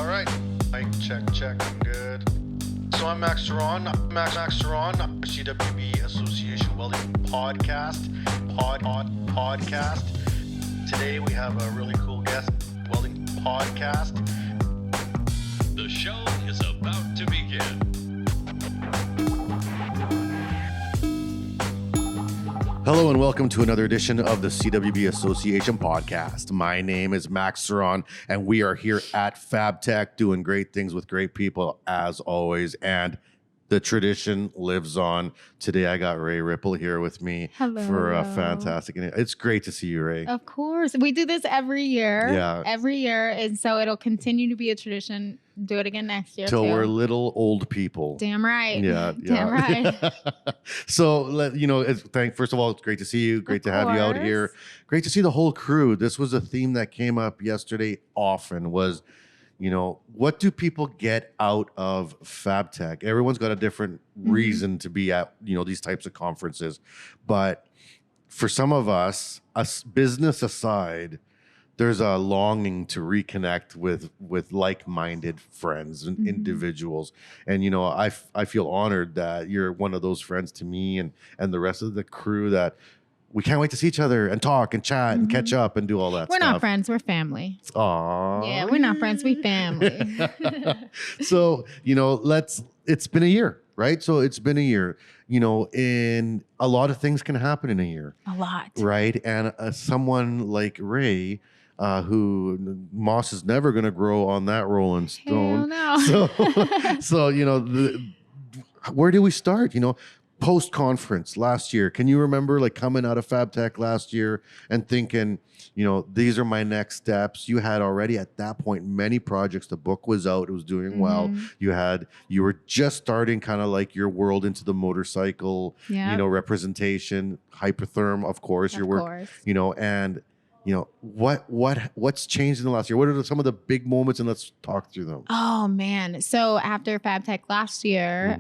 All right, mic check, I'm good. So I'm Max Ceron, CWB Association Welding podcast. Today we have a really cool guest, Welding podcast. The show is about to begin. Hello and welcome to another edition of the CWB Association podcast. My name is Max Ceron and we are here at Fabtech doing great things with great people as always. And the tradition lives on. Today I got Rae Ripple here with me. Hello. For a fantastic. It's great to see you, Rae. Of course. We do this every year. Yeah. Every year. And so it'll continue to be a tradition. Do it again next year. Till too. we're little old people. Damn right. Yeah. Damn right. So, first of all, it's great to see you. Great to have you out here. Great to see the whole crew. This was a theme that came up yesterday often was, what do people get out of Fabtech? Everyone's got a different reason to be at, these types of conferences. But for some of us business aside, there's a longing to reconnect with like-minded friends and individuals. And, I feel honored that you're one of those friends to me and the rest of the crew that we can't wait to see each other and talk and chat and catch up and do all that We're stuff. not friends. We're family. Aww. Yeah, we're not friends. We family. So, it's been a year, right? So it's been a year, and a lot of things can happen in a year. A lot. Right. And someone like Rae, who moss is never going to grow on that rolling stone. Hell no. So where do we start? Post-conference last year, can you remember coming out of Fabtech last year and thinking, these are my next steps? You had already at that point many projects. The book was out, it was doing well. You were just starting kind of like your world into the motorcycle, representation, hypertherm, of course, your work, and what's changed in the last year? What are some of the big moments, and let's talk through them. Oh man. So after Fabtech last year,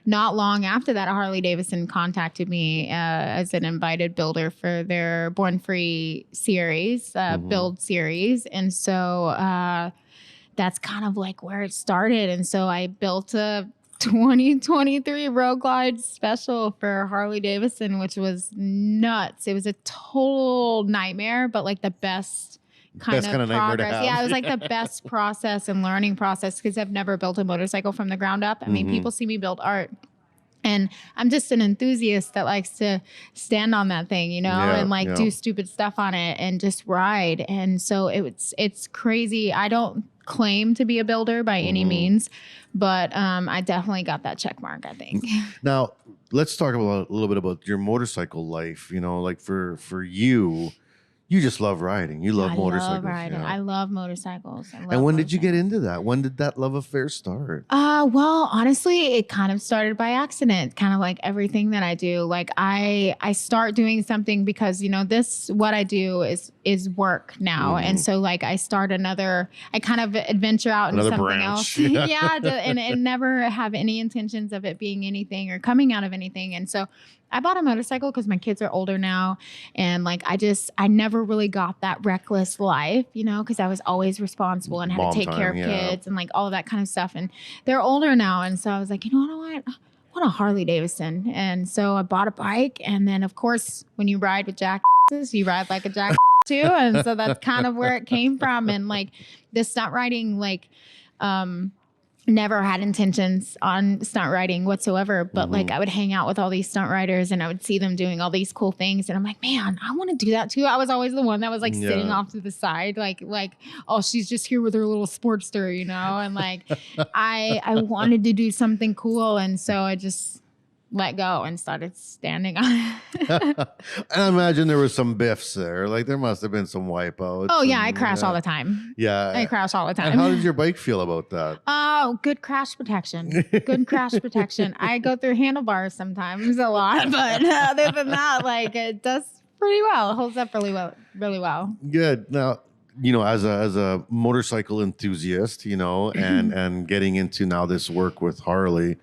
not long after that, Harley Davidson contacted me as an invited builder for their Born Free series, build series. And so that's kind of like where it started. And so I built a 2023 Road Glide special for Harley Davidson, which was nuts. It was a total nightmare, but like the best kind of progress. Yeah, it was like the best process and learning process because I've never built a motorcycle from the ground up. I mean, people see me build art. And I'm just an enthusiast that likes to stand on that thing, and do stupid stuff on it and just ride. And so it's crazy. I don't claim to be a builder by any means, but I definitely got that check mark, I think. Now, let's talk a little bit about your motorcycle life. For you just love riding. You love motorcycles. I love riding. I love motorcycles. And when did you get into that? When did that love affair start? Well, honestly, it kind of started by accident, kind of like everything that I do. Like I start doing something because, what I do is work now. And so I I kind of adventure out into something else. And never have any intentions of it being anything or coming out of anything. And so I bought a motorcycle because my kids are older now. And I never really got that reckless life, because I was always responsible and had to take care of kids and all of that kind of stuff. And they're older now. And so I was like, you know what? I want a Harley Davidson. And so I bought a bike. And then, of course, when you ride with jackasses, you ride like a jackass too. And so that's kind of where it came from. And this stunt riding, never had intentions on stunt riding whatsoever, but I would hang out with all these stunt riders and I would see them doing all these cool things. And I'm like, man, I want to do that too. I was always the one that was sitting off to the side, oh, she's just here with her little Sportster, and I wanted to do something cool. And so I just let go and started standing on it. And I imagine there was some biffs there. There must have been some wipeouts. Oh yeah, I crash all the time. Yeah. I crash all the time. And how did your bike feel about that? Oh, good crash protection. Good crash protection. I go through handlebars sometimes a lot, but other than that, it does pretty well. It holds up really well. Good. Now, as a motorcycle enthusiast, and getting into now this work with Harley,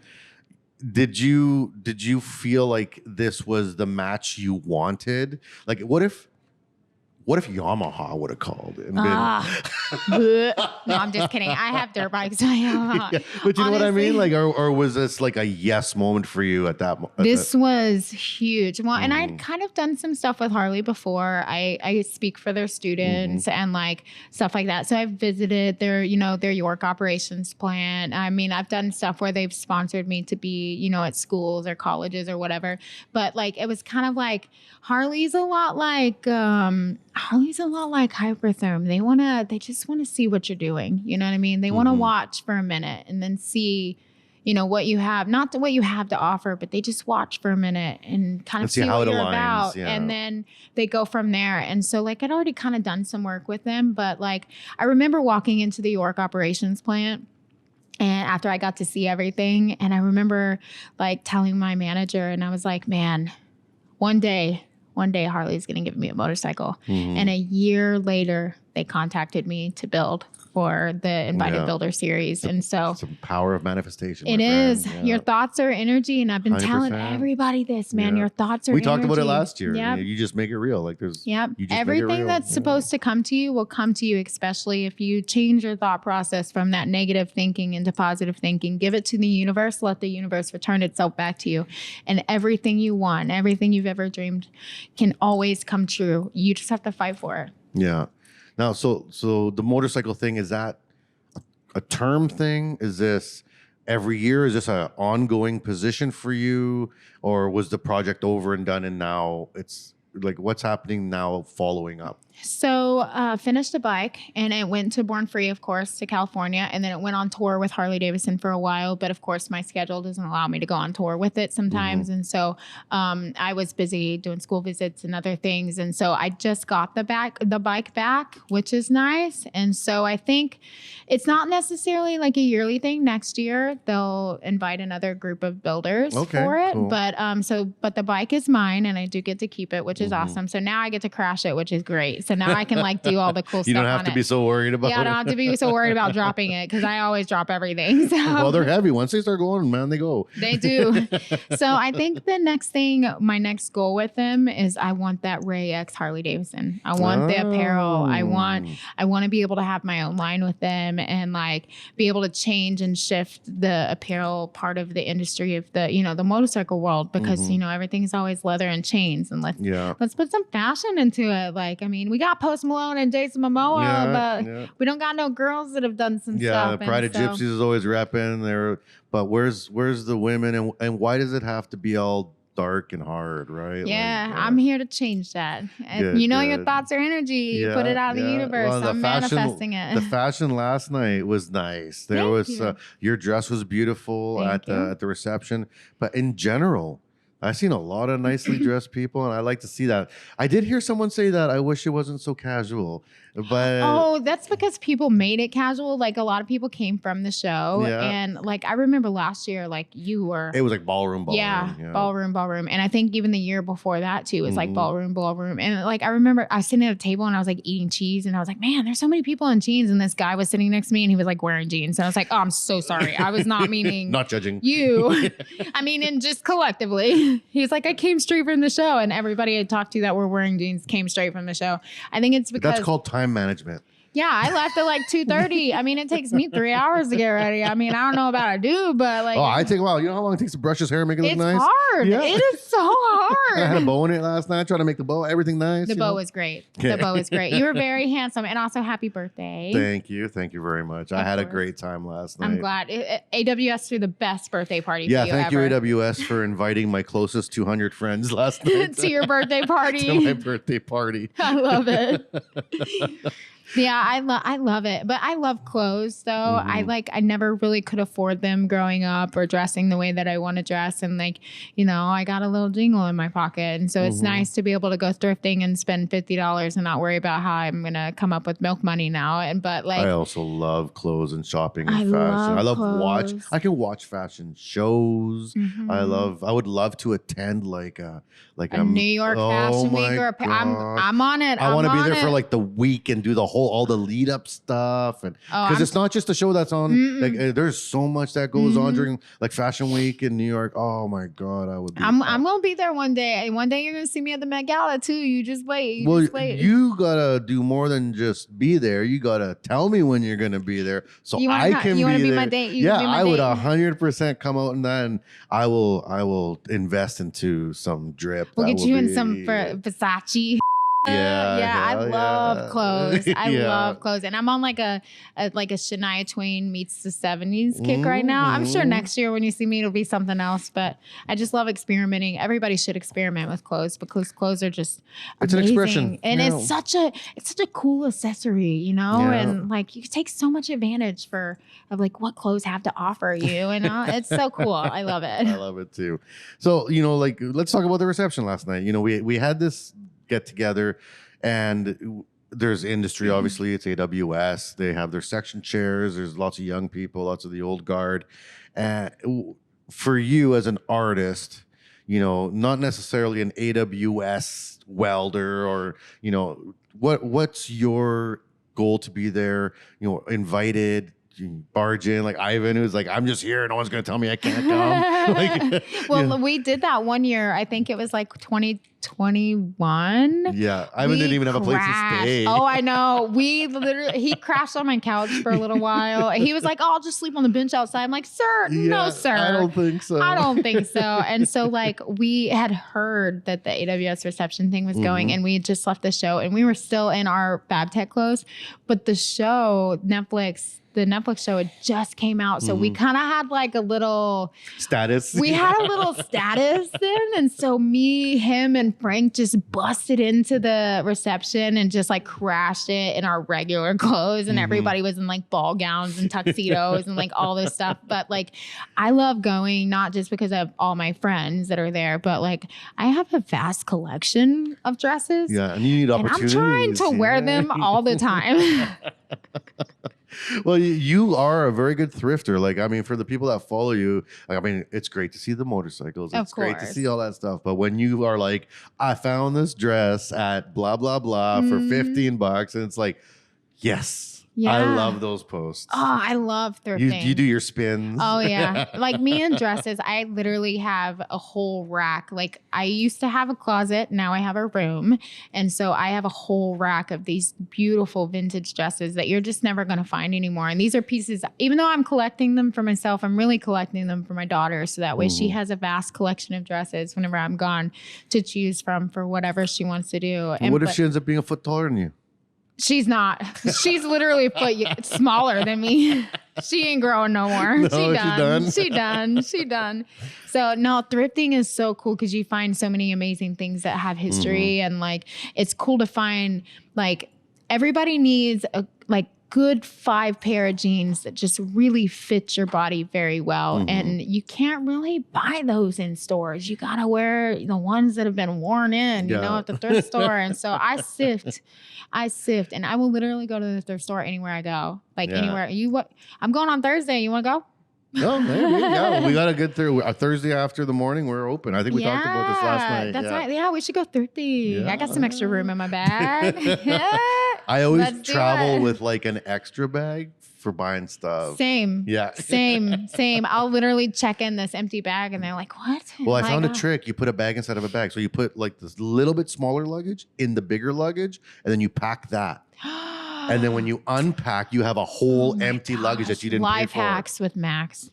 did you feel like this was the match you wanted? What if What if Yamaha would have called and been? No, I'm just kidding. I have dirt bikes. So Yeah, but you know what I mean? Like, or was this like a yes moment for you at that? This was huge. Well, and I'd kind of done some stuff with Harley before. I speak for their students and like stuff like that. So I've visited their York operations plant. I mean, I've done stuff where they've sponsored me to be, at schools or colleges or whatever. But like, it was kind of like Harley's a lot like Hypertherm. They just want to see what you're doing. You know what I mean? They want to watch for a minute and then see, what you have, not what you have to offer, but they just watch for a minute and kind of see how what it you're aligns, about. yeah. And then they go from there. And so like, I'd already kind of done some work with them, but like, I remember walking into the York operations plant and after I got to see everything, and I remember like telling my manager, and I was like, man, one day Harley's going to give me a motorcycle. And a year later, they contacted me to build for the Invited Builder series. And so it's the power of manifestation. it is. Yeah. Your thoughts are energy. And I've been 100%. Telling everybody this, man. Your thoughts are energy. We talked about it last year. Yep. You just make it real. Like there's everything that's supposed to come to you will come to you, especially if you change your thought process from that negative thinking into positive thinking. Give it to the universe. Let the universe return itself back to you. And everything you want, everything you've ever dreamed can always come true. You just have to fight for it. Yeah. Now, so the motorcycle thing, is that a term thing? Is this every year? Is this an ongoing position for you? Or was the project over and done and now it's like, what's happening now following up? So finished a bike and it went to Born Free, of course, to California. And then it went on tour with Harley Davidson for a while. But of course, my schedule doesn't allow me to go on tour with it sometimes. And so I was busy doing school visits and other things. And so I just got the bike back, which is nice. And so I think it's not necessarily like a yearly thing. Next year, they'll invite another group of builders for it. Cool. But the bike is mine and I do get to keep it, which is awesome. So now I get to crash it, which is great. So now I can like do all the cool stuff. You don't have to be so worried about it. Yeah, I don't have to be so worried about dropping it because I always drop everything. So. Well, they're heavy. Once they start going, man, they go. They do. So I think the next thing, my next goal with them is I want that Rae X Harley Davidson. I want the apparel. I want to be able to have my own line with them and like be able to change and shift the apparel part of the industry of the motorcycle world because everything's always leather and chains and let's put some fashion into it. Like, I mean, we got Post Malone and Jason Momoa, but we don't got no girls that have done some stuff. Yeah, Pride of Gypsies is always repping there. But where's the women and why does it have to be all dark and hard, right? Yeah, I'm here to change that. Good, your thoughts are energy. You put it out in the universe. Well, I'm manifesting it. The fashion last night was nice. There was your dress was beautiful at the reception, but in general, I've seen a lot of nicely dressed people, and I like to see that. I did hear someone say that I wish it wasn't so casual, but that's because people made it casual. Like a lot of people came from the show, and like I remember last year, like you were. It was like ballroom. Ballroom, and I think even the year before that too was like ballroom, and like I remember I was sitting at a table and I was like eating cheese, and I was like, man, there's so many people in jeans, and this guy was sitting next to me and he was like wearing jeans, and I was like, oh, I'm so sorry, I was not meaning not judging you. I mean, and just collectively. He's like, I came straight from the show, and everybody I talked to that were wearing jeans came straight from the show. I think it's because that's called time management. Yeah, I left at like 2:30. I mean, it takes me 3 hours to get ready. I mean, I don't know about a dude, but like, I take a while. You know how long it takes to brush his hair, and make it look nice? It's hard. Yeah. It is so hard. I had a bow in it last night, trying to make the bow everything nice. The bow was great. The bow was great. You were very handsome, and also happy birthday. Thank you very much. I had a great time last night. I'm glad. AWS threw the best birthday party. For you thank you AWS for inviting my closest 200 friends last night to your birthday party. To my birthday party. I love it. Yeah, I love it. But I love clothes though. I never really could afford them growing up or dressing the way that I want to dress. And like, I got a little jingle in my pocket. And so it's nice to be able to go thrifting and spend $50 and not worry about how I'm going to come up with milk money now. But like, I also love clothes and shopping and fashion. I love I can watch fashion shows. I would love to attend like a New York Fashion Week or I'm on it. I want to be there for like the week and do the all the lead up stuff, and Oh, because it's not just a show that's on. Like there's so much that goes on during like Fashion Week in New York. Oh my God, I would. I'm gonna be there one day. One day you're gonna see me at the Met Gala too. You just wait. You gotta do more than just be there. You gotta tell me when you're gonna be there, so I can. You want to to be my date? I would 100% come out in that, and I will invest into some drip. We'll get you in some Versace. I love clothes. I love clothes, and I'm on like a Shania Twain meets the 70s kick right now. I'm sure next year when you see me, it'll be something else. But I just love experimenting. Everybody should experiment with clothes because clothes are just it's amazing. An expression, and it's such a cool accessory, you know. And like you take so much advantage of like what clothes have to offer you, and it's so cool. I love it. I love it too. So like let's talk about the reception last night. We had this get together, and there's industry, obviously. It's AWS. They have their section chairs. There's lots of young people, lots of the old guard. And for you as an artist, not necessarily an AWS welder, or what's your goal to be there? Invited, barge in like Ivan, who's like, I'm just here, no one's gonna tell me I can't come. We did that one year. I think it was like 2021. Yeah, Ivan didn't even have a place to stay. Oh, I know. He crashed on my couch for a little while. He was like, I'll just sleep on the bench outside. I'm like, sir, no, sir. I don't think so. And so like we had heard that the AWS reception thing was going, and we had just left the show, and we were still in our Fabtech clothes, but the show, the Netflix show, it just came out. So we kind of had like a little status. We had a little status then. And so me, him, and Frank just busted into the reception and just like crashed it in our regular clothes. And everybody was in like ball gowns and tuxedos and like all this stuff. But like, I love going, not just because of all my friends that are there, but like I have a vast collection of dresses. Yeah, and you need opportunities. And I'm trying to wear them all the time. Well, you are a very good thrifter. Like, I mean, for the people that follow you, like, I mean, it's great to see the motorcycles. It's great to see all that stuff. But when you are like, I found this dress at blah, blah, blah for $15, and it's like, yes. Yeah. I love those posts. Oh, I love thrifting. You do your spins. Oh, yeah. Like me and dresses, I literally have a whole rack. Like I used to have a closet. Now I have a room. And so I have a whole rack of these beautiful vintage dresses that you're just never going to find anymore. And these are pieces, even though I'm collecting them for myself, I'm really collecting them for my daughter. So that way she has a vast collection of dresses whenever I'm gone to choose from for whatever she wants to do. And what if she ends up being a foot taller than you? She's not. She's literally a foot smaller than me. She ain't growing no more. No, She done. So no, thrifting is so cool because you find so many amazing things that have history, and like it's cool to find like everybody needs a good 5 pair of jeans that just really fit your body very well. And you can't really buy those in stores. You got to wear the ones that have been worn in, at the thrift store. And so I sift, and I will literally go to the thrift store anywhere I go. Anywhere. I'm going on Thursday. You want to go? No, maybe. Yeah, we got to get through. Thursday after the morning, we're open. I think we talked about this last night. That's right. Yeah, we should go thrifting. Yeah. I got some extra room in my bag. I always travel with like an extra bag for buying stuff. Same. Yeah. Same. I'll literally check in this empty bag and they're like, what? Well, I found a trick. You put a bag inside of a bag. So you put like this little bit smaller luggage in the bigger luggage, and then you pack that. And then when you unpack, you have a whole empty luggage that you didn't pay for. Life hacks with Max.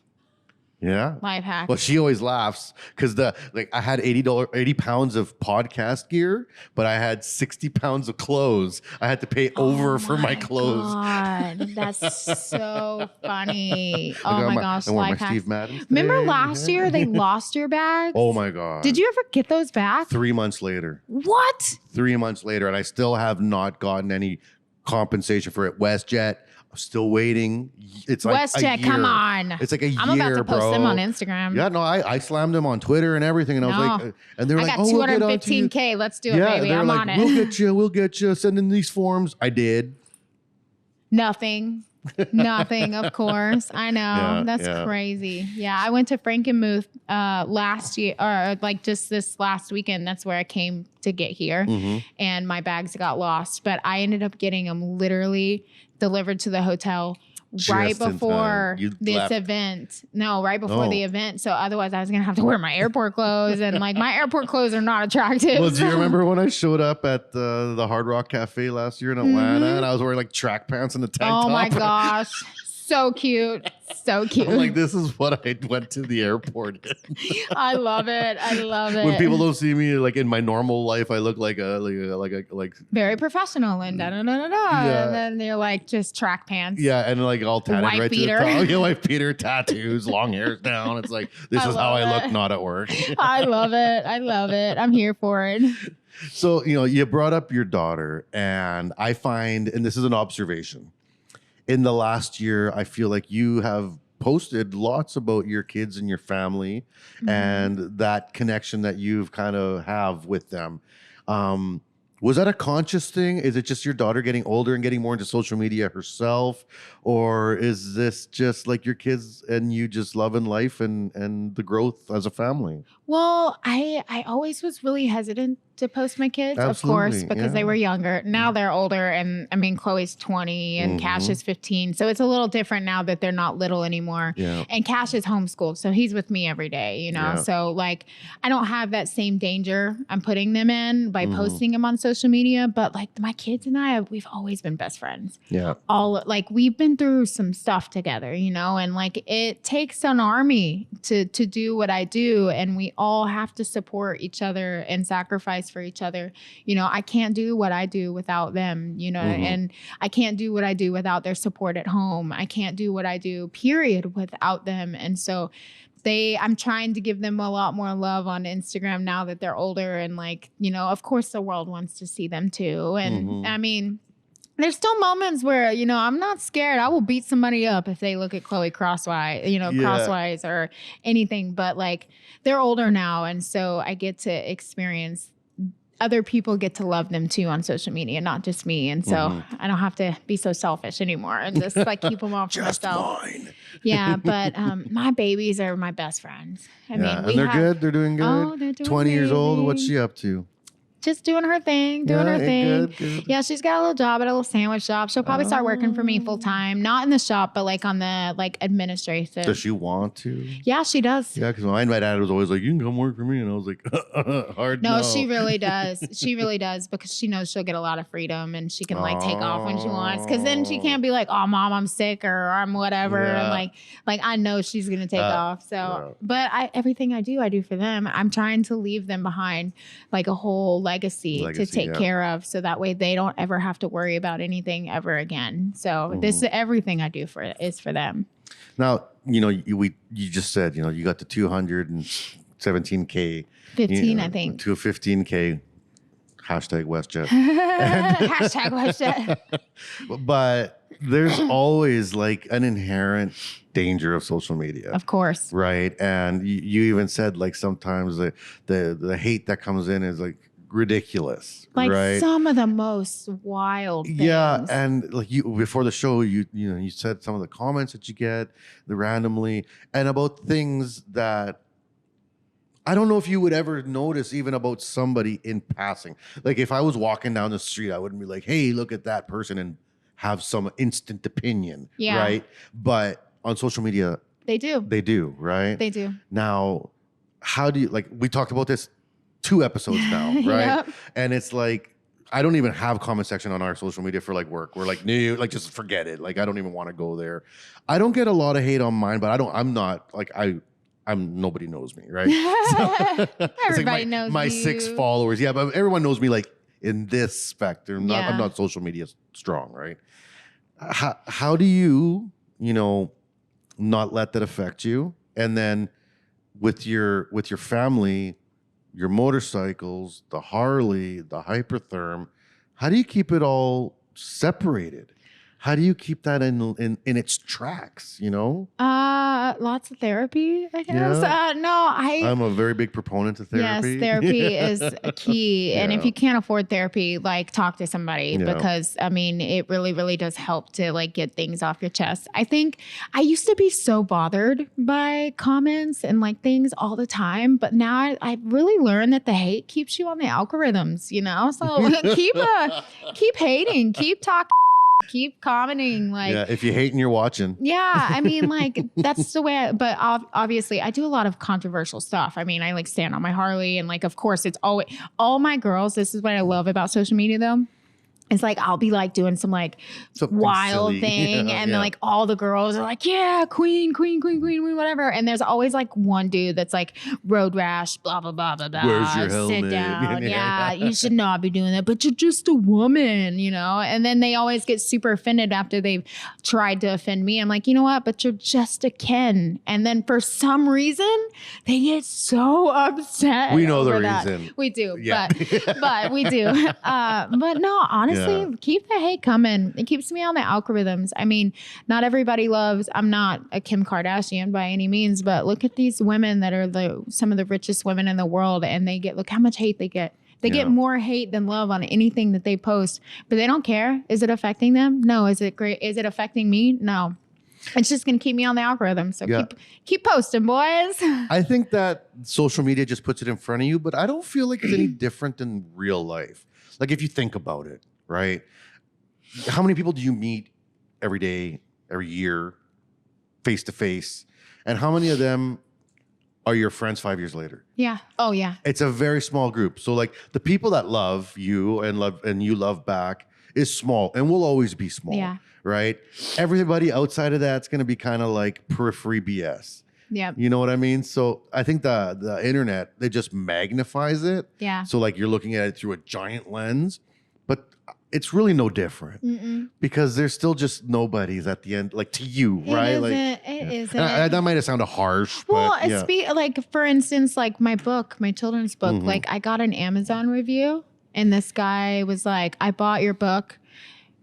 Yeah. Life hack. Well, she always laughs because I had 80 pounds of podcast gear, but I had 60 pounds of clothes. I had to pay over for my clothes. God, that's so funny. Oh my gosh, life hacks. Steve Madden Remember last year they lost your bags? Oh my God. Did you ever get those back? 3 months later. What? 3 months later, and I still have not gotten any compensation for it. WestJet, I'm still waiting. It's like WestJet, come on. It's like a year, I'm about to post bro. them on Instagram. Yeah, no, I slammed them on Twitter and everything, and I was like, and they were like, I got 215K. Let's do it, baby. I'm on it. We'll get you. Send in these forms. I did. Nothing. Nothing, of course. I know. Yeah, That's yeah. crazy. Yeah, I went to Frankenmuth last year, or like just this last weekend. That's where I came to get here. And my bags got lost. But I ended up getting them literally delivered to the hotel right Just in before time. You this left. event. No, right before Oh. the event. So otherwise I was going to have to wear my airport clothes. And like my airport clothes are not attractive. Well, do you remember when I showed up at the Hard Rock Cafe last year in Atlanta and I was wearing like track pants and a tank top? Oh my gosh. So cute. So cute. I'm like, this is what I went to the airport in. I love it. I love it. When people don't see me like in my normal life, I look like a very professional and da da da da da. Yeah. And then they're like just track pants. yeah, and like all tatted Wife right beater. to the top. Yeah, wife beater, tattoos, long hairs down. It's like this I is how love I it. look not at work. I love it. I love it. I'm here for it. So, you brought up your daughter, and I find, and this is an observation, in the last year, I feel like you have posted lots about your kids and your family and that connection that you've kind of have with them. Was that a conscious thing? Is it just your daughter getting older and getting more into social media herself? Or is this just like your kids and you just loving life and the growth as a family? Well, I always was really hesitant to post my kids, of course, Absolutely, because they yeah. were younger. Now they're older, and I mean, Chloe's 20 and Cash is 15. So it's a little different now that they're not little anymore. Yeah. And Cash is homeschooled, so he's with me every day, Yeah. So like I don't have that same danger I'm putting them in by posting them on social media. But like my kids and we've always been best friends. Yeah. We've been through some stuff together, and like it takes an army to do what I do, and we all have to support each other and sacrifice for each other. I can't do what I do without them, and I can't do what I do without their support at home. I can't do what I do, period, without them. And so I'm trying to give them a lot more love on Instagram now that they're older, and like, of course the world wants to see them too. And I mean, there's still moments where, I'm not scared. I will beat somebody up if they look at Chloe crosswise, crosswise or anything. But like they're older now. And so I get to experience other people get to love them too on social media, not just me. And so I don't have to be so selfish anymore and just like keep them all for Just myself. mine. Yeah. But my babies are my best friends. I mean, And they're good. They're doing good. Oh, they're doing 20 years old. What's amazing. she up to? Just doing her thing, doing her thing. Good. Yeah, she's got a little job at a little sandwich shop. She'll probably start working for me full time, not in the shop, but like on the administrative. Does she want to? Yeah, she does. Yeah, because my dad was always like, "You can come work for me," and I was like, "Hard no." No, she really does. She really does, because she knows she'll get a lot of freedom and she can like take off when she wants. Because then she can't be like, "Oh, mom, I'm sick," or "I'm whatever." Yeah. And like I know she's gonna take off. So, yeah. but everything I do for them. I'm trying to leave them behind like a whole legacy to take yeah. care of, so that way they don't ever have to worry about anything ever again. So this everything I do is for them. Now, you just said, you got the 217K. 15, I think. To a 15K. Hashtag WestJet. Hashtag WestJet. But there's always like an inherent danger of social media. Of course. Right. And you even said like sometimes the hate that comes in is like ridiculous. Like right? some of the most wild things. Yeah, and like you before the show, you said some of the comments that you get, the randomly, and about things that I don't know if you would ever notice even about somebody in passing. Like if I was walking down the street, I wouldn't be like, "Hey, look at that person," and have some instant opinion. Yeah. Right. But on social media, They do. they do. Right. They do. Now, how do you like? We talked about this 2 episodes now, right? Yep. And it's like I don't even have comment section on our social media for like work. We're like, no, like just forget it. Like I don't even want to go there. I don't get a lot of hate on mine, but I'm not like I'm nobody knows me, right? So, it's Everybody like knows my you. 6 followers. Yeah, but everyone knows me like in this spectrum. Yeah. I'm not social media strong, right? How do you not let that affect you? And then with your family, your motorcycles, the Harley, the Hypertherm, how do you keep it all separated? How do you keep that in its tracks, you know? Lots of therapy, I guess. Yeah. I'm a very big proponent of therapy. Yes, therapy is a key. And if Yeah. you can't afford therapy, like talk to somebody Yeah. because I mean, it really, really does help to like get things off your chest. I think I used to be so bothered by comments and like things all the time, but now I really learned that the hate keeps you on the algorithms, you know? So keep hating, keep talking, keep commenting. Like, Yeah, if you hate and you're watching. yeah, I mean, like that's the way. But obviously, I do a lot of controversial stuff. I mean, I like stand on my Harley, and like, of course, it's always all my girls. This is what I love about social media, though. It's like I'll be like doing some like Something wild silly. thing, Yeah, and yeah. like all the girls are like, "Yeah, queen, whatever." And there's always like one dude that's like road rash, blah blah blah blah blah. Where's your Sit helmet? down, Yeah. yeah, you should not be doing that. But you're just a woman, you know. And then they always get super offended after they've tried to offend me. I'm like, you know what? But you're just a Ken. And then for some reason, they get so upset. We know the over that. reason. We do, Yeah. but we do. But no, honestly, keep the hate coming. It keeps me on the algorithms. I mean, not everybody loves, I'm not a Kim Kardashian by any means, but look at these women that are some of the richest women in the world, and look how much hate they get. They get more hate than love on anything that they post, but they don't care. Is it affecting them? No. Is it great? Is it affecting me? No. It's just going to keep me on the algorithm. So keep posting, boys. I think that social media just puts it in front of you, but I don't feel like it's any different than real life. Like if you think about it, right? How many people do you meet every day, every year, face to face? And how many of them are your friends 5 years later? Yeah. Oh, yeah. It's a very small group. So like the people that love you and you love back is small and will always be small. Yeah. Right? Everybody outside of that's going to be kind of like periphery BS. Yeah. You know what I mean? So I think the internet, it just magnifies it. Yeah. So like you're looking at it through a giant lens, but it's really no different because there's still just nobodies at the end, like to you, right? It isn't. That might have sounded harsh. Well, but yeah. like for instance, like my children's book, like I got an Amazon review and this guy was like, I bought your book.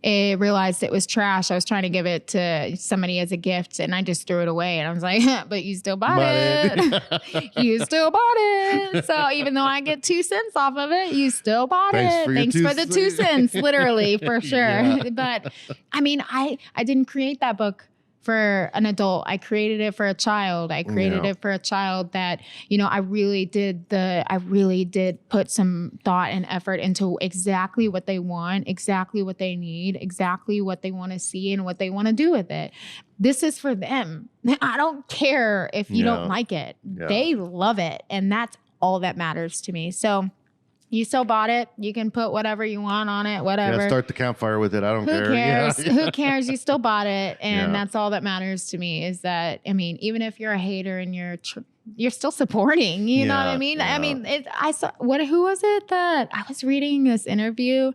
I realized it was trash. I was trying to give it to somebody as a gift and I just threw it away. And I was like, but you still bought it. You still bought it. So even though I get 2 cents off of it, you still bought it. Thanks for the 2 cents, literally, for sure. Yeah. But I mean, I didn't create that book for an adult. I created it for a child. I created it for a child that, you know, I really did put some thought and effort into exactly what they want, exactly what they need, exactly what they want to see and what they want to do with it. This is for them. I don't care if you don't like it. Yeah. They love it. And that's all that matters to me. So you still bought it. You can put whatever you want on it, whatever. Yeah, start the campfire with it. I don't care. Who cares? Yeah. Who cares? You still bought it. And Yeah. that's all that matters to me is that, I mean, even if you're a hater and you're still supporting, you know what I mean? Yeah. I mean, who was it that I was reading this interview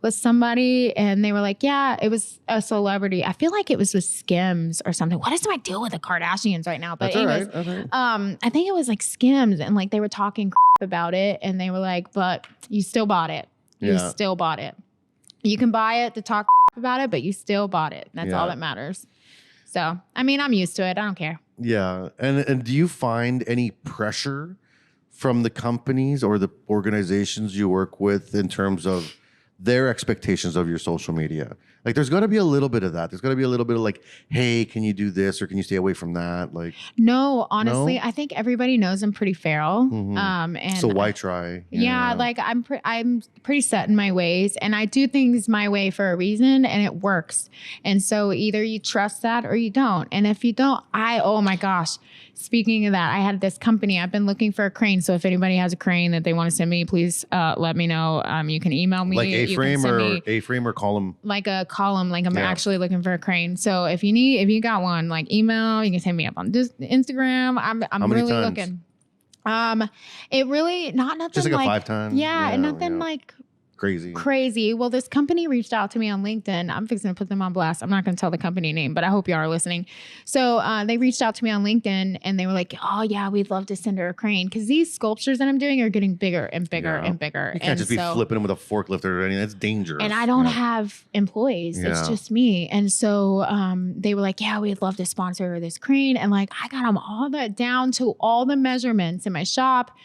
with somebody and they were like, yeah, it was a celebrity. I feel like it was with Skims or something. What is my deal with the Kardashians right now? But That's anyways, all right. I think it was like Skims and like they were talking about it and they were like, but you still bought it. You Yeah. still bought it. You can buy it to talk about it, but you still bought it. That's all Yeah. that matters. So, I mean, I'm used to it. I don't care. Yeah. And do you find any pressure from the companies or the organizations you work with in terms of their expectations of your social media? Like there's got to be a little bit of that. There's got to be a little bit of like, hey, can you do this or can you stay away from that? Like No, honestly, I think everybody knows I'm pretty feral. And so why try? Yeah, like I'm pretty set in my ways and I do things my way for a reason and it works. And so either you trust that or you don't. And if you don't, oh my gosh, speaking of that, I had this company, I've been looking for a crane. So if anybody has a crane that they want to send me, please let me know. You can email me. Like A-frame A-frame or column? Like a column, like I'm actually looking for a crane. So if you got one, like email, you can hit me up on Instagram. I'm really looking. It really not nothing Just like a like 5 times. yeah, and nothing like crazy. Crazy. Well, this company reached out to me on LinkedIn. I'm fixing to put them on blast. I'm not going to tell the company name, but I hope you are listening. So they reached out to me on LinkedIn and they were like, oh yeah, we'd love to send her a crane. Because these sculptures that I'm doing are getting bigger and bigger and bigger. You can't just be flipping them with a forklift or anything. That's dangerous. And I don't have employees. Yeah. It's just me. And so they were like, yeah, we'd love to sponsor this crane. And like, I got them all that down to all the measurements in my shop.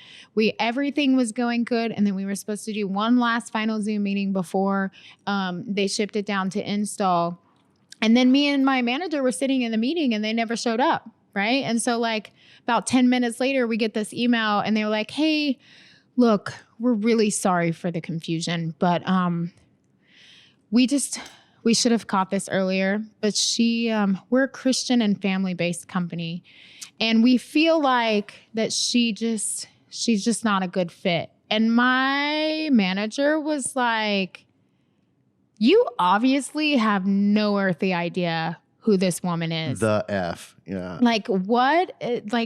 Everything was going good. And then we were supposed to do one last final Zoom meeting before they shipped it down to install. And then me and my manager were sitting in the meeting and they never showed up. Right. And so like about 10 minutes later, we get this email and they were like, hey, look, we're really sorry for the confusion, but we should have caught this earlier, but we're a Christian and family-based company. And we feel like that she's just not a good fit. And my manager was like, you obviously have no earthly idea who this woman is. The F. Yeah. Like what?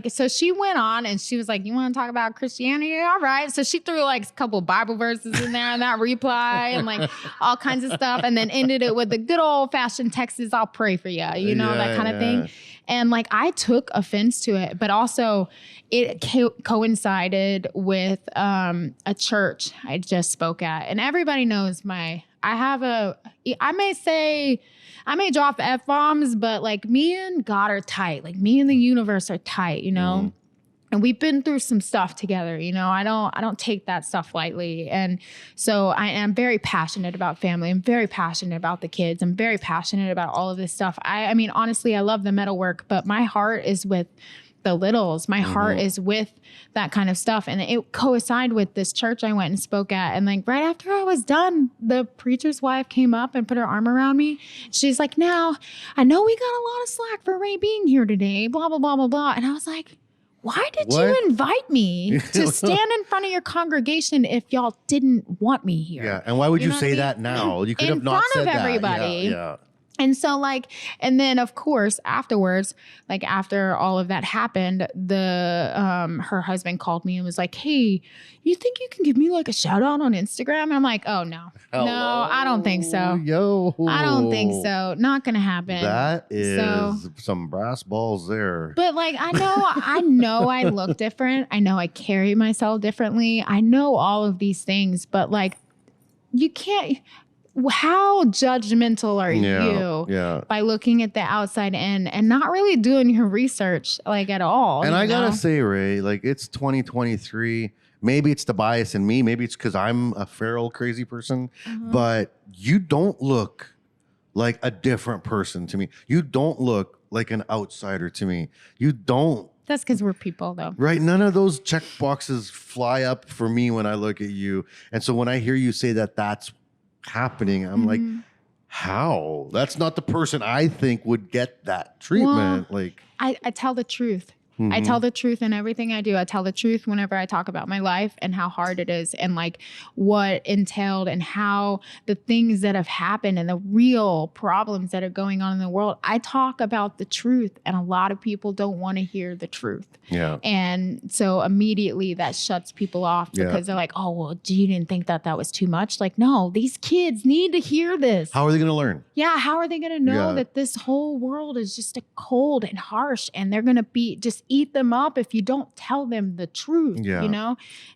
So she went on and she was like, you want to talk about Christianity? All right. So she threw like a couple Bible verses in there in that reply and like all kinds of stuff. And then ended it with the good old fashioned Texas, I'll pray for you, that kind of thing. And like, I took offense to it, but also it coincided with a church I just spoke at. And everybody knows I may drop F-bombs, but like me and God are tight. Like me and the universe are tight, And we've been through some stuff together, I don't take that stuff lightly. And so I am very passionate about family. I'm very passionate about the kids. I'm very passionate about all of this stuff. I mean, honestly, I love the metalwork, but my heart is with the littles. My heart is with that kind of stuff. And it coincided with this church I went and spoke at. And like right after I was done, the preacher's wife came up and put her arm around me. She's like, now, I know we got a lot of slack for Rae being here today, blah, blah, blah, blah, blah. And I was like, why did you invite me to stand in front of your congregation if y'all didn't want me here? Yeah. And why would you say that now? You could have not said that. In front of everybody. Yeah. And so like, and then of course afterwards, like after all of that happened, her husband called me and was like, hey, you think you can give me like a shout out on Instagram? And I'm like, oh no, Hello? no, I don't think so. Yo, I don't think so. Not going to happen. That is some brass balls there. But like, I know I look different. I know I carry myself differently. I know all of these things, but like you can't, how judgmental are you by looking at the outside in and not really doing your research like at all? And I gotta say, Rae, like it's 2023. Maybe it's the bias in me. Maybe it's because I'm a feral, crazy person. But you don't look like a different person to me. You don't look like an outsider to me. You don't. That's because we're people, though. Right. None of those check boxes fly up for me when I look at you. And so when I hear you say that that's happening, I'm like, how? That's not the person I think would get that treatment. Well, like I tell the truth. I tell the truth in everything I do. I tell the truth whenever I talk about my life and how hard it is and like what entailed and how the things that have happened and the real problems that are going on in the world. I talk about the truth and a lot of people don't want to hear the truth. Yeah. And so immediately that shuts people off because they're like, oh, well, you didn't think that was too much? Like, no, these kids need to hear this. How are they going to learn? Yeah. How are they going to know that this whole world is just a cold and harsh and they're going to just eat them up if you don't tell them the truth,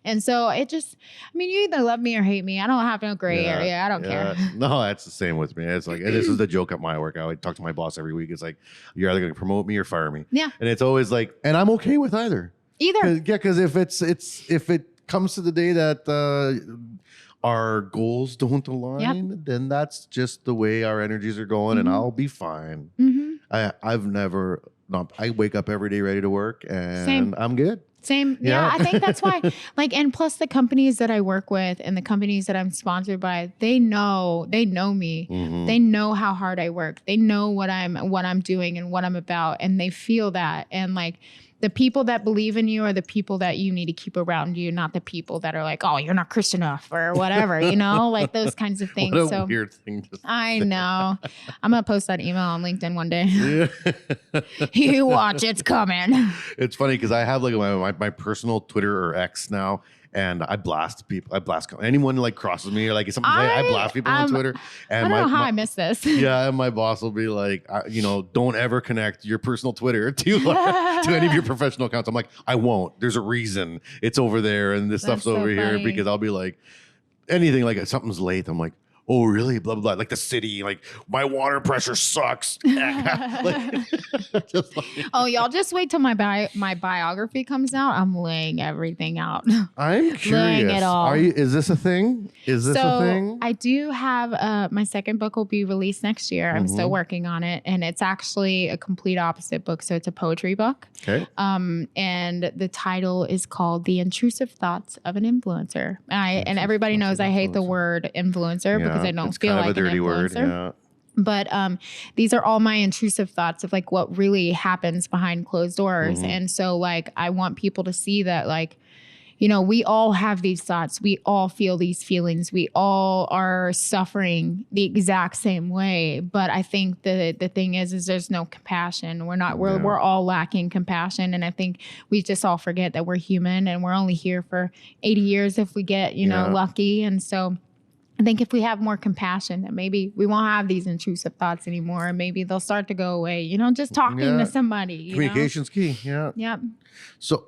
And so it just, I mean, you either love me or hate me. I don't have no gray area. I don't care. No, that's the same with me. It's like, and this is the joke at my work. I would talk to my boss every week. It's like, you're either going to promote me or fire me. Yeah. And it's always like, and I'm okay with either. Either. Yeah. Cause if it comes to the day that, our goals don't align, then that's just the way our energies are going and I'll be fine. I wake up every day ready to work and I'm good. Same. Yeah. I think that's why, like, and plus the companies that I work with and the companies that I'm sponsored by, they know me. They know how hard I work. They know what I'm doing and what I'm about. And they feel that. And like, the people that believe in you are the people that you need to keep around you, not the people that are like, oh, you're not Christian enough or whatever, like those kinds of things. What a weird thing to say. I know. I'm going to post that email on LinkedIn one day. You watch, it's coming. It's funny because I have like my personal Twitter or X now. and I blast people. I blast anyone like crosses me or like something. I blast people on Twitter. And I don't know how I missed this. Yeah, and my boss will be like, don't ever connect your personal Twitter to any of your professional accounts. I'm like, I won't. There's a reason it's over there and this stuff's over here, because I'll be like, anything like something's late. I'm like, oh, really? Blah, blah, blah. Like the city, like my water pressure sucks. Oh, y'all just wait till my biography comes out. I'm laying everything out. I'm curious. Laying it all. Is this a thing? Is this a thing? I do have my second book will be released next year. I'm still working on it. And it's actually a complete opposite book. So it's a poetry book. Okay. And the title is called The Intrusive Thoughts of an Influencer. And everybody knows I hate the word influencer because I don't feel like an influencer. Word, yeah. But these are all my intrusive thoughts of like what really happens behind closed doors. And so like I want people to see that like, we all have these thoughts. We all feel these feelings. We all are suffering the exact same way. But I think the thing is there's no compassion. We're all lacking compassion. And I think we just all forget that we're human and we're only here for 80 years if we get, lucky. And so I think if we have more compassion, that maybe we won't have these intrusive thoughts anymore. And maybe they'll start to go away, just talking to somebody. Communication's key. Yeah. Yep. So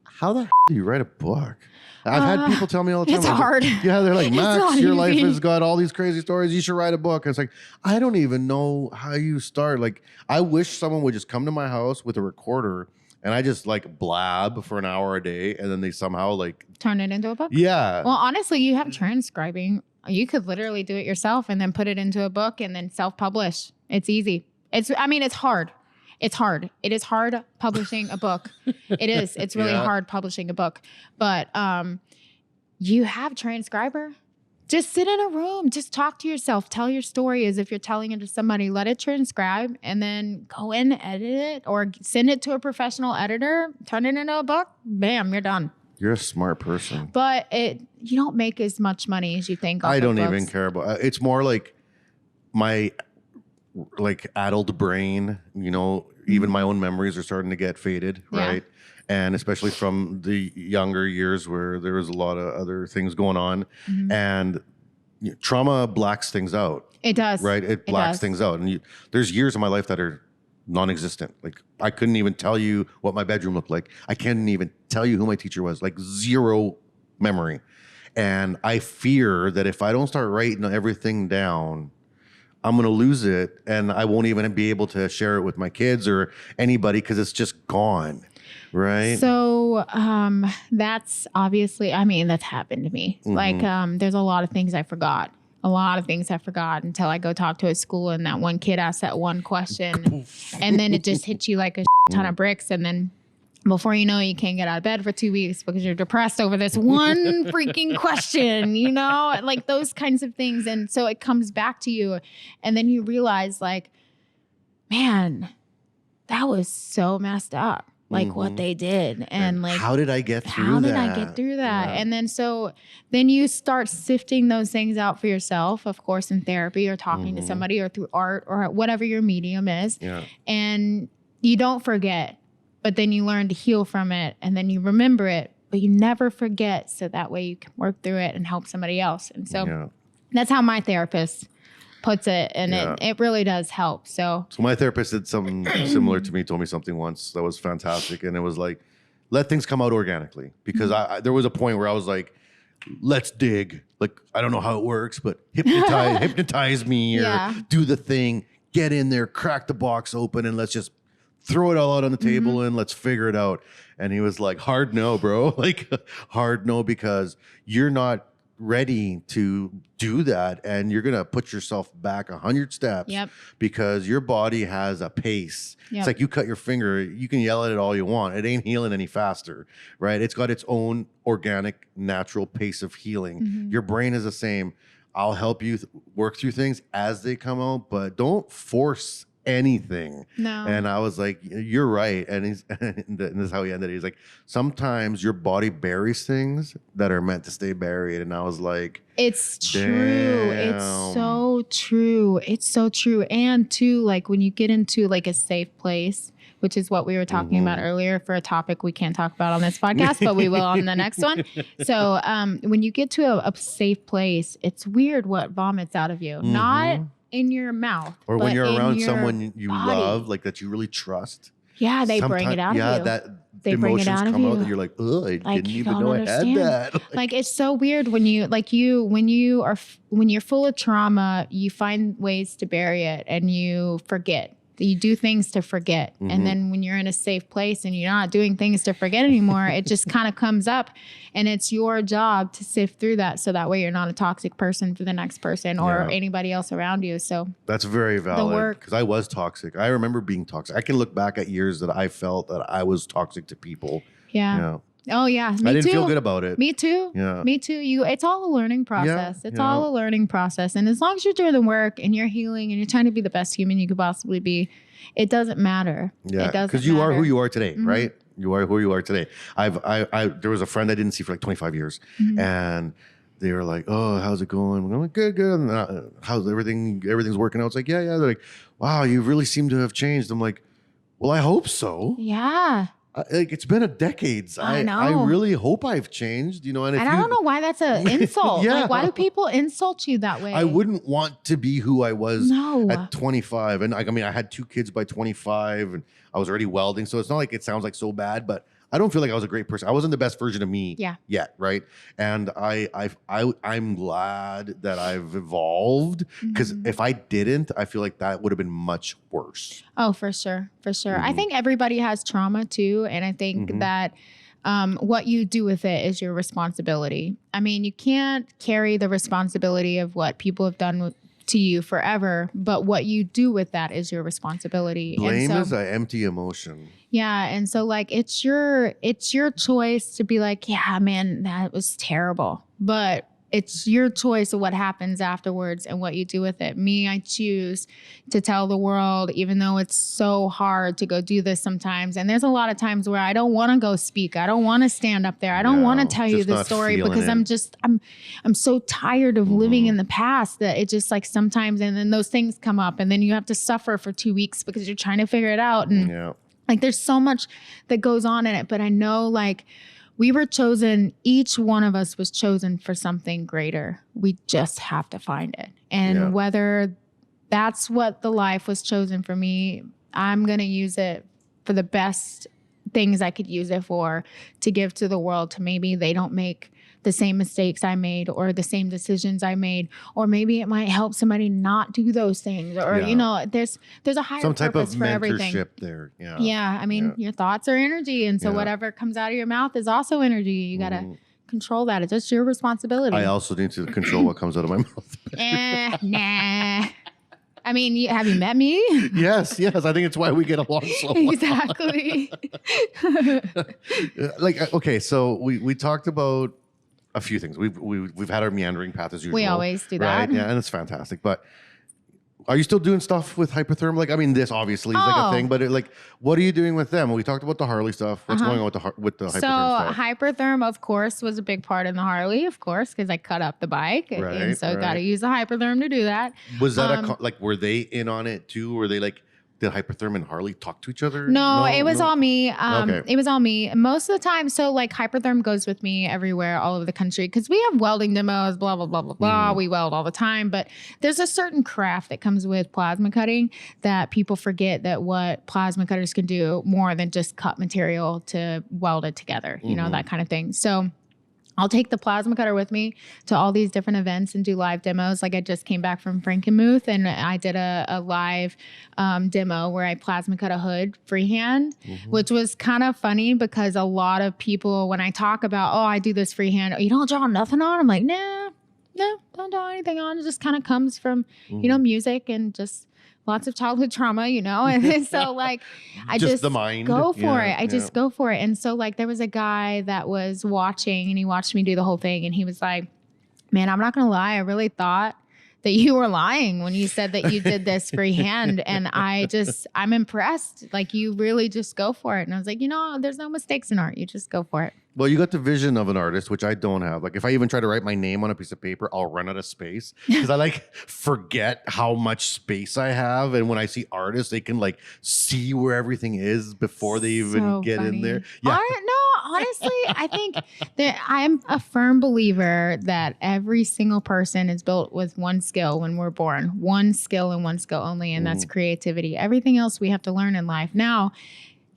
how the do you write a book? I've had people tell me all the time. It's hard. Yeah, they're like, Max, your life easy. has got all these crazy stories. You should write a book. And it's like, I don't even know how you start. Like, I wish someone would just come to my house with a recorder and I just like blab for an hour a day, and then they somehow like turn it into a book. Yeah. Well, honestly, you have transcribing. You could literally do it yourself and then put it into a book and then self-publish. It's easy. It's hard. It's hard. It is hard publishing a book. It is. It's really hard publishing a book. But you have transcriber. Just sit in a room. Just talk to yourself. Tell your story as if you're telling it to somebody. Let it transcribe and then go in, edit it, or send it to a professional editor. Turn it into a book. Bam, you're done. You're a smart person. But you don't make as much money as you think. I don't even care about. It's more like my addled brain. Even my own memories are starting to get faded, right? And especially from the younger years where there was a lot of other things going on, and trauma blacks things out. It does, right? It blacks things out, and there's years of my life that are non-existent. Like I couldn't even tell you what my bedroom looked like. I can't even tell you who my teacher was. Like zero memory. And I fear that if I don't start writing everything down, I'm going to lose it, and I won't even be able to share it with my kids or anybody because it's just gone. Right. So that's obviously, that's happened to me. Like there's a lot of things I forgot. Until I go talk to a school and that one kid asked that one question and then it just hits you like a ton of bricks. And then before you know it, you can't get out of bed for 2 weeks because you're depressed over this one freaking question, like those kinds of things. And so it comes back to you and then you realize like, man, that was so messed up. Like what they did. And like, how did I get through that? Yeah. And then you start sifting those things out for yourself, of course, in therapy or talking to somebody or through art or whatever your medium is. Yeah. And you don't forget, but then you learn to heal from it and then you remember it, but you never forget. So that way you can work through it and help somebody else. And so that's how my therapist puts it, and it really does help. So my therapist did something similar to me, told me something once that was fantastic, and it was like, let things come out organically, because there was a point where I was like, let's dig. Like, I don't know how it works, but hypnotize me or do the thing, get in there, crack the box open, and let's just throw it all out on the table and let's figure it out. And he was like, hard no, bro. Like, hard no, because you're not ready to do that, and you're gonna put yourself back 100 steps because your body has a pace. It's like you cut your finger, you can yell at it all you want, it ain't healing any faster, right? It's got its own organic, natural pace of healing. Your brain is the same. I'll help you work through things as they come out, but don't force anything. No. And I was like, you're right. And and this is how he ended it. He's like, sometimes your body buries things that are meant to stay buried. And I was like, it's true. It's so true. It's so true. And too, like when you get into like a safe place, which is what we were talking about earlier for a topic we can't talk about on this podcast, but we will on the next one. So when you get to a safe place, it's weird what vomits out of you. Not in your mouth. Or when you're around someone you body. love, like that you really trust. Yeah, they bring it out of you. Yeah, that they bring it out of come you. out that you're like, oh, I Like, didn't you even don't know understand. I had that. Like it's so weird when you when you're full of trauma, you find ways to bury it and you forget. You do things to forget. And then when you're in a safe place and you're not doing things to forget anymore, it just kind of comes up, and it's your job to sift through that. So that way you're not a toxic person for the next person or anybody else around you. So that's very valid, because I was toxic. I remember being toxic. I can look back at years that I felt that I was toxic to people. Yeah. Oh yeah. Me I didn't too. feel good about it. Me too. Yeah. Me too. It's all a learning process. It's all a learning process. And as long as you're doing the work and you're healing and you're trying to be the best human you could possibly be, it doesn't matter. Yeah. It doesn't Because you are who matter. you are today, right? You are who you are today. There was a friend I didn't see for like 25 years, and they were like, "Oh, how's it going?" I'm like, "Good." And, how's everything? Everything's working out. It's like, yeah. They're like, "Wow, you really seem to have changed." I'm like, "Well, I hope so." Yeah. Like it's been a decades. I know. I really hope I've changed. And I don't know why that's an insult. Yeah. Like, why do people insult you that way? I wouldn't want to be who I was No. at 25. And I mean, I had 2 kids by 25, and I was already welding. So it's not like it sounds like so bad, but I don't feel like I was a great person. I wasn't the best version of me yet, right? And I'm glad that I've evolved, because if I didn't, I feel like that would have been much worse. Oh, for sure. For sure. I think everybody has trauma too. And I think that what you do with it is your responsibility. I mean, you can't carry the responsibility of what people have done to you forever, but what you do with that is your responsibility. Blame is an empty emotion. Yeah. And so like it's your choice to be like, yeah, man, that was terrible. But it's your choice of what happens afterwards and what you do with it. Me, I choose to tell the world, even though it's so hard to go do this sometimes. And there's a lot of times where I don't want to go speak. I don't want to stand up there. I don't want to tell you the story because I'm so tired of living in the past that it just like sometimes, and then those things come up and then you have to suffer for 2 weeks because you're trying to figure it out. And like, there's so much that goes on in it, but I know like, we were chosen, each one of us was chosen for something greater. We just have to find it. And whether that's what the life was chosen for me, I'm going to use it for the best things I could use it for, to give to the world, to maybe they don't make the same mistakes I made or the same decisions I made, or maybe it might help somebody not do those things, or you know, there's a higher some type purpose of for mentorship everything. there. I mean, your thoughts are energy, and so whatever comes out of your mouth is also energy. You gotta control that. It's just your responsibility. I also need to control what comes out of my mouth. Nah. I mean, have you met me? Yes. I think it's why we get along so well. Exactly. Like, okay, so we talked about a few things. We've had our meandering path as usual. We always do that. Right? Yeah, and it's fantastic. But are you still doing stuff with Hypertherm? Like, I mean, this obviously is like a thing, but like, what are you doing with them? We talked about the Harley stuff. What's going on with the Hypertherm So stuff? Hypertherm, of course, was a big part in the Harley, of course, because I cut up the bike, and so got to use the Hypertherm to do that. Was that like, were they in on it too? Were they like, did Hypertherm and Harley talk to each other? No, it was all me. Okay. It was all me. Most of the time, so like Hypertherm goes with me everywhere, all over the country, because we have welding demos, blah, blah, blah, blah, blah. We weld all the time. But there's a certain craft that comes with plasma cutting that people forget, that what plasma cutters can do more than just cut material to weld it together, you know, that kind of thing. So I'll take the plasma cutter with me to all these different events and do live demos. Like I just came back from Frankenmuth and I did a live demo where I plasma cut a hood freehand, which was kind of funny because a lot of people, when I talk about, oh, I do this freehand, you don't draw nothing on? I'm like, no, don't draw anything on. It just kind of comes from, you know, music and just lots of childhood trauma, you know? And so like, I just the mind. go for it. I just go for it. And so like, there was a guy that was watching and he watched me do the whole thing. And he was like, man, I'm not going to lie. I really thought that you were lying when you said that you did this freehand. And I'm impressed. Like, you really just go for it. And I was like, there's no mistakes in art. You just go for it. Well, you got the vision of an artist, which I don't have. Like, if I even try to write my name on a piece of paper, I'll run out of space because I forget how much space I have. And when I see artists, they can see where everything is before they even get in there. Yeah. No, honestly, I think that I'm a firm believer that every single person is built with one skill when we're born, one skill and one skill only, and that's creativity. Everything else we have to learn in life. Now,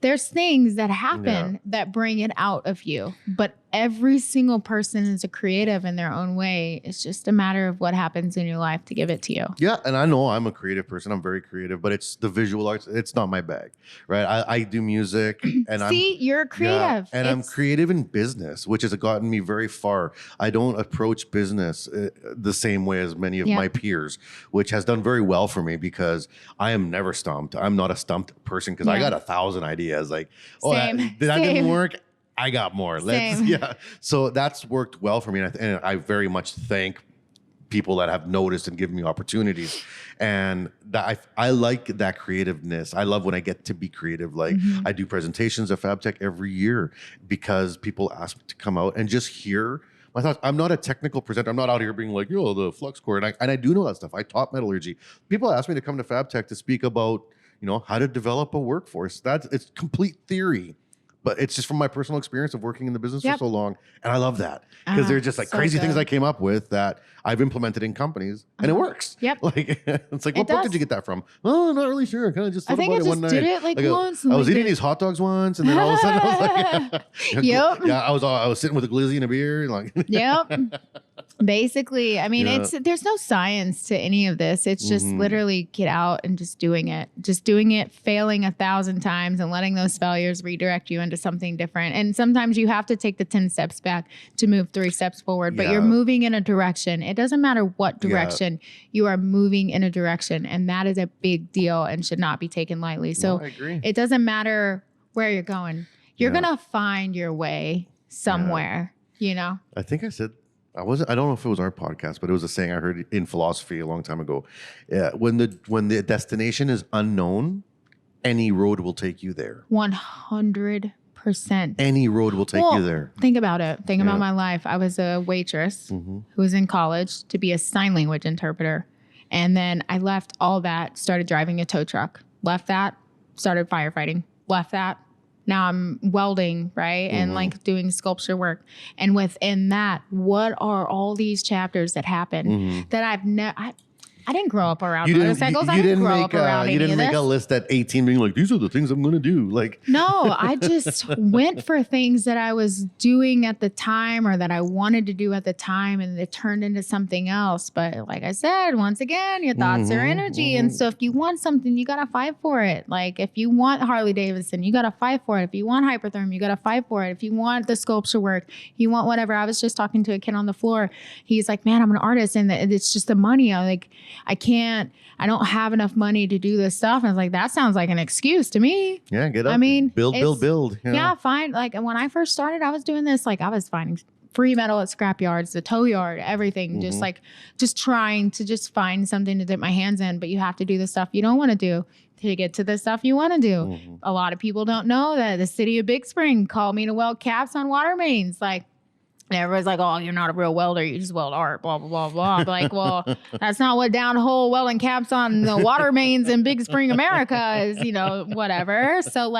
there's things that happen that bring it out of you, but every single person is a creative in their own way. It's just a matter of what happens in your life to give it to you. Yeah, and I know I'm a creative person. I'm very creative, but it's the visual arts. It's not my bag, right? I do music, and you're creative. And I'm creative in business, which has gotten me very far. I don't approach business the same way as many of my peers, which has done very well for me because I am never stumped. I'm not a stumped person because I got 1,000 ideas. Like, that didn't work. I got more. So that's worked well for me. And I very much thank people that have noticed and given me opportunities. And that I like that creativeness. I love when I get to be creative. Like I do presentations at Fabtech every year because people ask me to come out and just hear my thoughts. I'm not a technical presenter. I'm not out here being like, the flux core. And I do know that stuff. I taught metallurgy. People ask me to come to Fabtech to speak about, how to develop a workforce. It's complete theory. But it's just from my personal experience of working in the business for so long. And I love that because they're just crazy things I came up with that I've implemented in companies and it works. Yep. It's like, what book did you get that from? Oh, I'm not really sure. I kind of just thought about it one night. Did it once. I was eating these hot dogs once and then all of a sudden I was like, I was sitting with a glizzy and a beer. Basically, I mean, there's no science to any of this. It's just literally get out and just doing it, failing 1,000 times and letting those failures redirect you into something different. And sometimes you have to take the 10 steps back to move 3 steps forward, but you're moving in a direction. It doesn't matter what direction you are moving in a direction. And that is a big deal and should not be taken lightly. So I agree. It doesn't matter where you're going. You're going to find your way somewhere, I think I said, I don't know if it was our podcast, but it was a saying I heard in philosophy a long time ago. When the destination is unknown, any road will take you there. 100%. Any road will take you there. Think about it. Think about my life. I was a waitress who was in college to be a sign language interpreter. And then I left all that, started driving a tow truck. Left that, started firefighting. Left that. Now I'm welding, right? And doing sculpture work. And within that, what are all these chapters that happen that I didn't grow up around motorcycles. I didn't grow up around any of this. You didn't make a list at 18 being like, these are the things I'm going to do. No, I just went for things that I was doing at the time or that I wanted to do at the time, and it turned into something else. But like I said, once again, your thoughts are energy. And so if you want something, you got to fight for it. Like if you want Harley Davidson, you got to fight for it. If you want hypertherm, you got to fight for it. If you want the sculpture work, you want whatever. I was just talking to a kid on the floor. He's like, man, I'm an artist and it's just the money. I don't have enough money to do this stuff. And I was like, that sounds like an excuse to me. Yeah, get up. I mean, build. Yeah, fine. Like when I first started, I was doing this, I was finding free metal at scrap yards, the tow yard, everything, just trying to just find something to dip my hands in. But you have to do the stuff you don't want to do to get to the stuff you want to do. A lot of people don't know that the city of Big Spring called me to weld caps on water mains. And everybody's like, oh, you're not a real welder. You just weld art, blah, blah, blah, blah. But well, that's not what downhole welding caps on the water mains in Big Spring, America is, whatever. So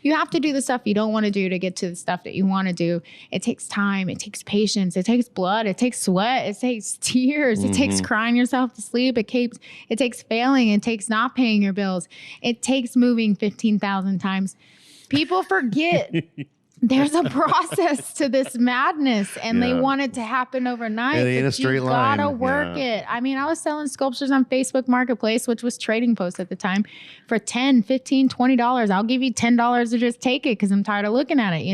you have to do the stuff you don't want to do to get to the stuff that you want to do. It takes time. It takes patience. It takes blood. It takes sweat. It takes tears. It takes crying yourself to sleep. It takes failing. It takes not paying your bills. It takes moving 15,000 times. People forget there's a process to this madness, and they want it to happen overnight. It ain't a straight line. You gotta work it. I mean, I was selling sculptures on Facebook Marketplace, which was Trading Post at the time, for $10, $15, $20. I'll give you $10 to just take it because I'm tired of looking at it.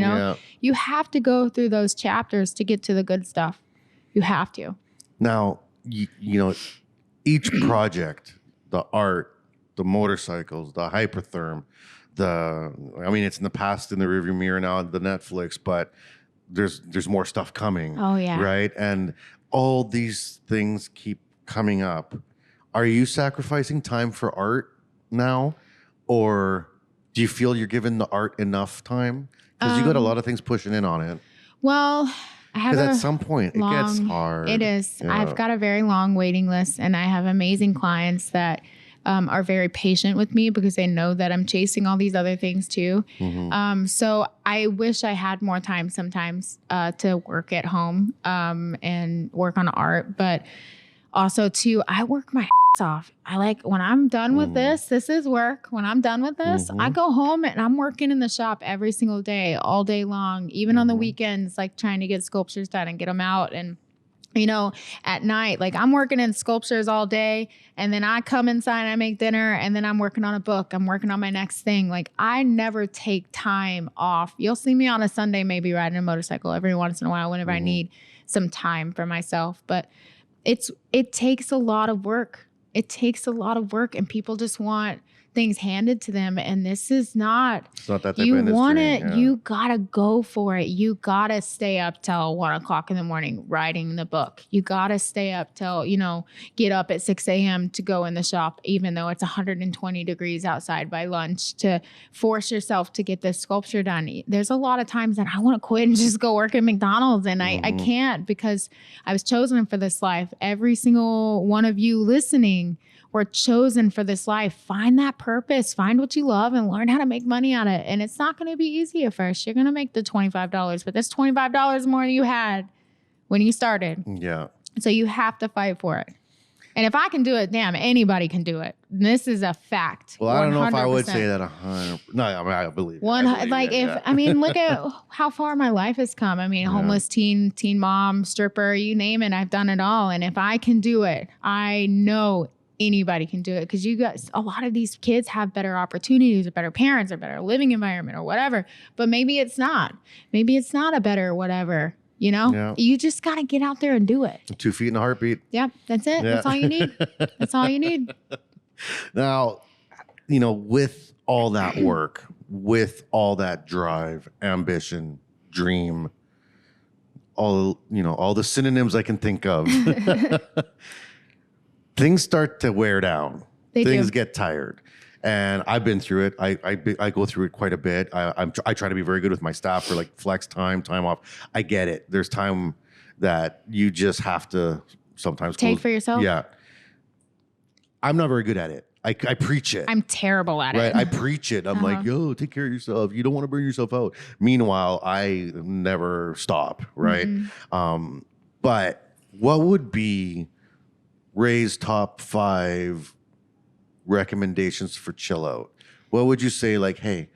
You have to go through those chapters to get to the good stuff. You have to. Now, each project, the art, the motorcycles, the hypertherm, it's in the past, in the rearview mirror now, the Netflix, but there's more stuff coming. Oh yeah. Right. And all these things keep coming up, are you sacrificing time for art now, or do you feel you're giving the art enough time? Because you got a lot of things pushing in on it. Well, I have Because at some point it gets hard. It is. Yeah. I've got a very long waiting list, and I have amazing clients that are very patient with me because they know that I'm chasing all these other things too. So I wish I had more time sometimes to work at home and work on art, but also too, I work my ass off. I like when I'm done with this is work. When I'm done with this, I go home and I'm working in the shop every single day, all day long, even on the weekends, like trying to get sculptures done and get them out. And you know, at night, like I'm working in sculptures all day, and then I come inside and I make dinner, and then I'm working on a book. I'm working on my next thing. Like I never take time off. You'll see me on a Sunday, maybe riding a motorcycle every once in a while whenever I need some time for myself. But it takes a lot of work. It takes a lot of work, and people just want things handed to them, and this is not. It's not that type you of industry. want it. Yeah. You gotta go for it. You gotta stay up till 1 o'clock in the morning writing the book. You gotta stay up till get up at 6 a.m. to go in the shop, even though it's 120 degrees outside by lunch, to force yourself to get this sculpture done. There's a lot of times that I want to quit and just go work at McDonald's, and I can't, because I was chosen for this life. Every single one of you listening were chosen for this life. Find that purpose, find what you love, and learn how to make money at it. And it's not going to be easy at first. You're going to make the $25, but that's $25 more than you had when you started. Yeah. So you have to fight for it. And if I can do it, damn, anybody can do it. And this is a fact. Well, I don't know if I 100%. would say that 100. No, I mean, I believe it. I mean, look at how far my life has come. I mean, homeless teen mom, stripper, you name it. I've done it all. And if I can do it, I know anybody can do it, because you guys, a lot of these kids have better opportunities, or better parents, or better living environment, or whatever. But maybe it's not. Maybe it's not a better whatever. You just got to get out there and do it. 2 feet in a heartbeat. Yep, that's it. Yeah. That's all you need. That's all you need. Now, with all that work, with all that drive, ambition, dream, all the synonyms I can think of, things start to wear down. Things get tired. And I've been through it. I go through it quite a bit. I try to be very good with my staff for like flex time off. I get it. There's time that you just have to sometimes take for yourself. Yeah. I'm not very good at it. I preach it. I'm terrible at it. Right. I preach it. I'm like, yo, take care of yourself. You don't want to burn yourself out. Meanwhile, I never stop. Right. But what would be Rae's top 5 recommendations for chill out? What would you say? Like, hey,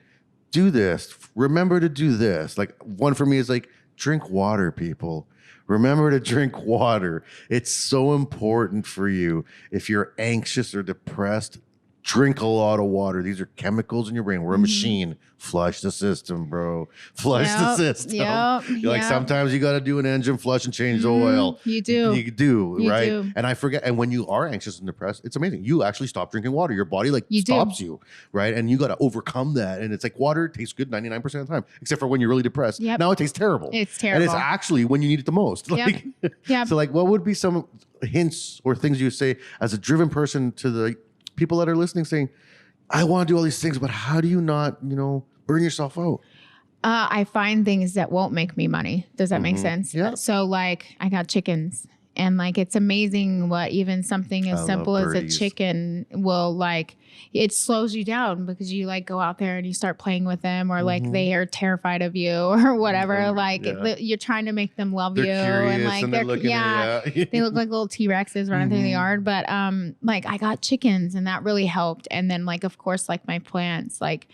do this. Remember to do this. Like, one for me is like, drink water, people. Remember to drink water. It's so important for you. If you're anxious or depressed, drink a lot of water. These are chemicals in your brain. We're a machine. Flush the system, bro. Flush the system. Like sometimes you got to do an engine flush and change the oil. You do. You do, right? Do. And I forget. And when you are anxious and depressed, it's amazing. You actually stop drinking water. Your body stops you, right? And you got to overcome that. And it's like water tastes good 99% of the time, except for when you're really depressed. Now it tastes terrible. It's terrible. And it's actually when you need it the most. Like, So like, what would be some hints or things you say as a driven person to the people that are listening saying, I want to do all these things, but how do you not, burn yourself out? I find things that won't make me money. Does that make sense? Yeah. So like I got chickens, and like it's amazing what even something as simple as a chicken will it slows you down, because you like go out there and you start playing with them, or like they are terrified of you or whatever. You're trying to make them love you, and like they look like little T-Rexes running through the yard. But like I got chickens, and that really helped. And then like of course like my plants, like